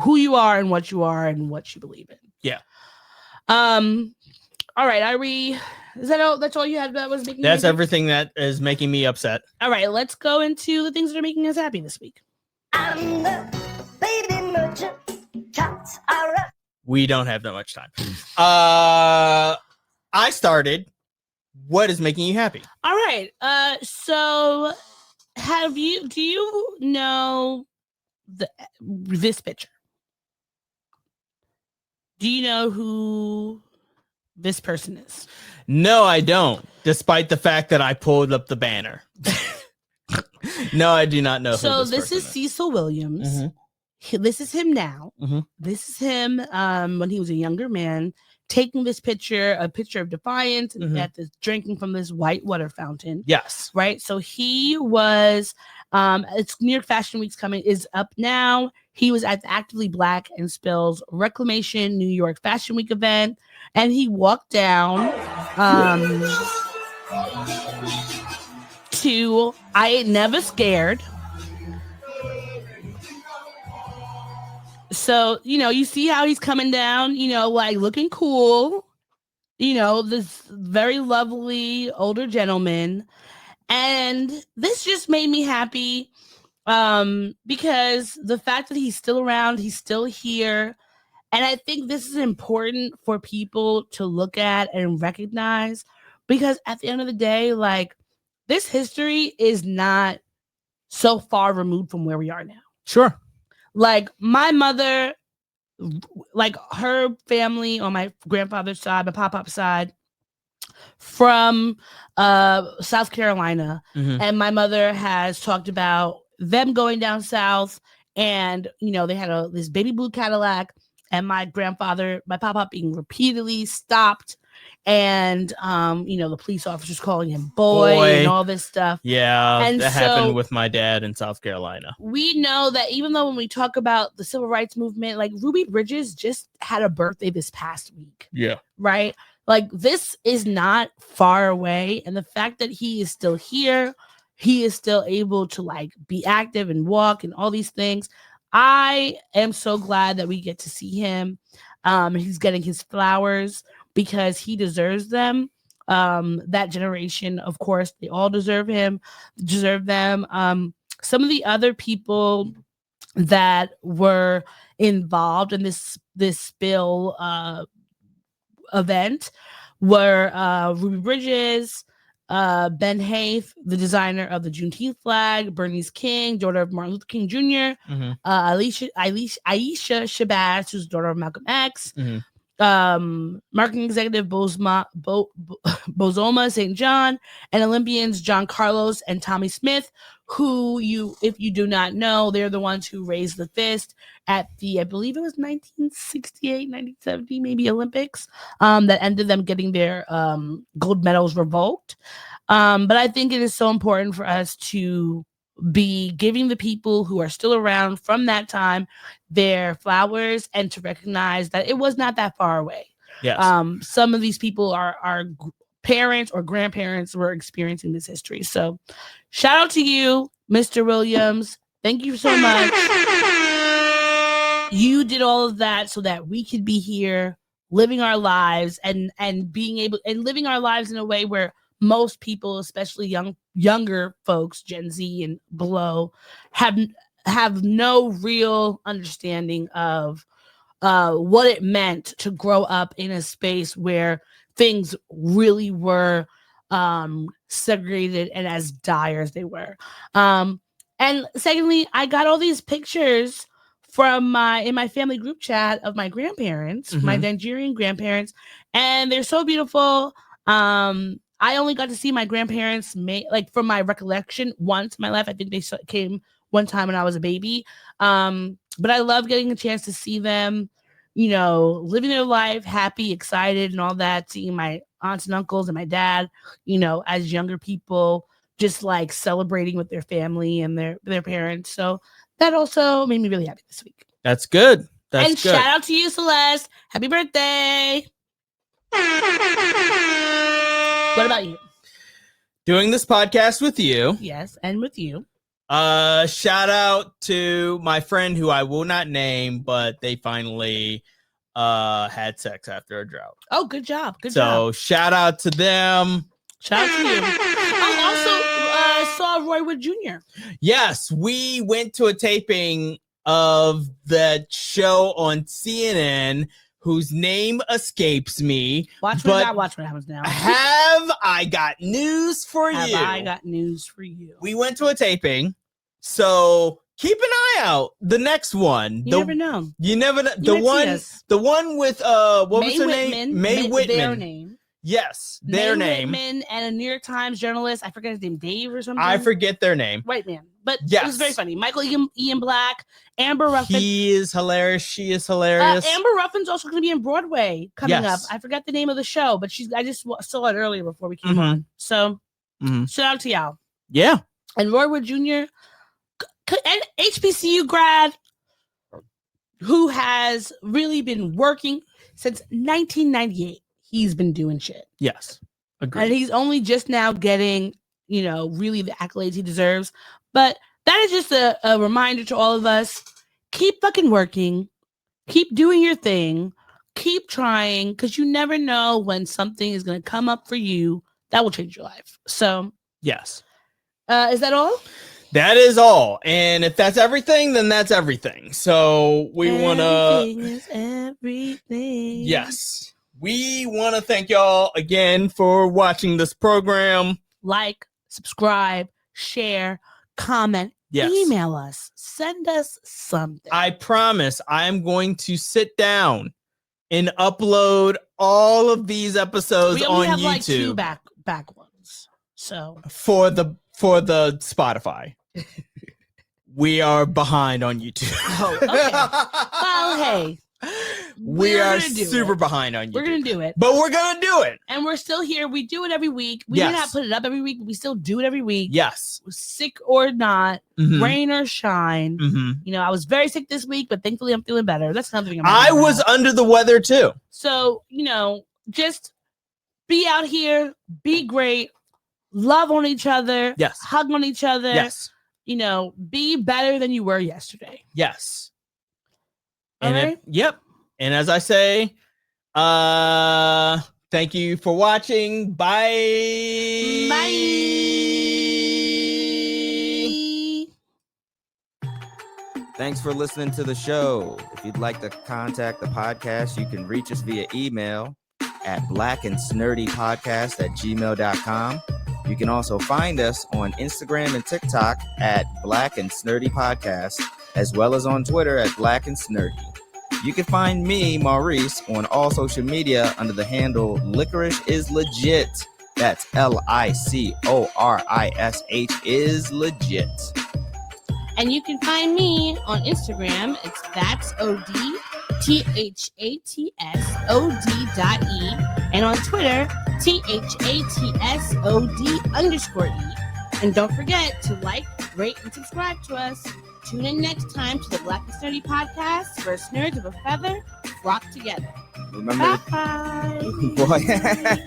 who you are and what you believe in. Yeah. All right, is that all? That's all you had that was making That's you happy? everything that is making me upset. All right, let's go into the things that are making us happy this week. We don't have that much time. I started. What is making you happy? All right. So do you know this picture? Do you know who this person is? No, I don't. Despite the fact that I pulled up the banner. No, I do not know. So who this is Cecil Williams. This is him now. This is him when he was a younger man, taking this picture, a picture of defiance, and at this drinking from this white water fountain. Yes. Right. So he was. It's New York Fashion Week's is up now. He was at the Actively Black and Spills Reclamation New York Fashion Week event, and he walked down to I Ain't Never Scared. So, you see how he's coming down, like looking cool, this very lovely older gentleman. And this just made me happy because the fact that he's still around, he's still here. And I think this is important for people to look at and recognize because at the end of the day, like this history is not so far removed from where we are now. Sure. Like my mother, like her family on my grandfather's side, my pop-pop's side, from South Carolina. And my mother has talked about them going down south and, they had this baby blue Cadillac and my pop-up being repeatedly stopped, and the police officers calling him boy and all this stuff. Yeah, And that so happened with my dad in South Carolina. we know that even though when we talk about the civil rights movement, like Ruby Bridges just had a birthday this past week. Yeah. Right? Like this is not far away. And the fact that he is still here, he is still able to like be active and walk and all these things. I am so glad that we get to see him. He's getting his flowers because he deserves them. That generation, of course, they all deserve them. Some of the other people that were involved in this spill event were Ruby Bridges, Ben Haith, the designer of the Juneteenth flag, Bernice King, daughter of Martin Luther King Jr., Aisha Shabazz, who's daughter of Malcolm X, marketing executive Bozoma St. John, and Olympians John Carlos and Tommy Smith, who if you do not know, they're the ones who raised the fist at the, I believe it was 1968, 1970, maybe Olympics, that ended them getting their gold medals revoked. But I think it is so important for us to be giving the people who are still around from that time their flowers and to recognize that it was not that far away. Yes. Some of these people are parents or grandparents were experiencing this history. So shout out to you, Mr. Williams. Thank you so much. You did all of that so that we could be here living our lives and being able and living our lives in a way where most people, especially younger folks, Gen Z and below, have no real understanding of what it meant to grow up in a space where things really were segregated and as dire as they were. And secondly, I got all these pictures from my family group chat of my grandparents, my Nigerian grandparents, and they're so beautiful. I only got to see my grandparents, from my recollection, once in my life. I think they came one time when I was a baby. But I love getting a chance to see them, living their life, happy, excited, and all that. Seeing my aunts and uncles and my dad, as younger people, just like celebrating with their family and their parents. So that also made me really happy this week. That's good. And shout out to you, Celeste. Happy birthday. What about you? Doing this podcast with you. Yes, and with you. Shout out to my friend who I will not name, but they finally had sex after a drought. Oh, good job. Good job. So shout out to them. Shout out to you. I also saw Roy Wood Jr. Yes, we went to a taping of that show on CNN whose name escapes me. Watch what happens now. Have I got news for you? Have I got news for you? We went to a taping, so keep an eye out. The next one. You never know. You never know. The one with what was her name? May Whitman. Their name. Yes, their name. Whitman and a New York Times journalist. I forget his name, Dave or something. I forget their name. White man. But yes. It was very funny. Michael Ian Black, Amber Ruffin. He is hilarious. She is hilarious. Amber Ruffin's also going to be in Broadway coming up. I forgot the name of the show, but I just saw it earlier before we came on. So shout out to y'all. Yeah. And Roy Wood Jr., an HBCU grad who has really been working since 1998. He's been doing shit. Yes. Agreed. And he's only just now getting, really the accolades he deserves. But that is just a reminder to all of us. Keep fucking working. Keep doing your thing. Keep trying, because you never know when something is going to come up for you that will change your life. So, yes. Is that all? That is all. And if that's everything, then that's everything. So we want to... Everything is everything. Yes. We want to thank y'all again for watching this program. Like, subscribe, share, comment, email us, send us something. I promise I am going to sit down and upload all of these episodes on YouTube. We have like 2 back ones. So for the Spotify. We are behind on YouTube. Oh, okay. Well, hey. We are gonna do super it. behind on you. We're gonna do it. But we're gonna do it. And we're still here. We do it every week. We may not put it up every week, but we still do it every week. Yes. Sick or not, Mhm. rain or shine. Mhm. You know, I was very sick this week, but thankfully I'm feeling better. That's another thing. I was under the weather too. So, you know, just be out here, be great, love on each other, Yes. hug on each other. Yes. You know, be better than you were yesterday. Yes. All And right? yep. And as I say, thank you for watching. Bye. Thanks for listening to the show. If you'd like to contact the podcast, you can reach us via email at blackandsnerdypodcast@gmail.com. You can also find us on Instagram and TikTok at Black and Snurdy Podcast, as well as on Twitter at Black and Snurdy. You can find me, Maurice, on all social media under the handle Licorish is Legit. That's LICORISH is legit. And you can find me on Instagram. It's ThatsOD_THATSOD.E. And on Twitter, THATSOD_E. And don't forget to like, rate, and subscribe to us. Tune in next time to the Black and Snurdy Podcast, where nerds of a feather flock together. Remember, Bye. boy.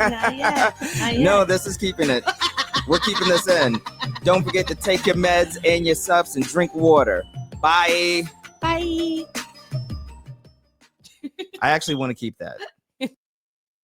Not yet. No, this is keeping it. We're keeping this in. Don't forget to take your meds and your subs and drink water. Bye. Bye. I actually want to keep that.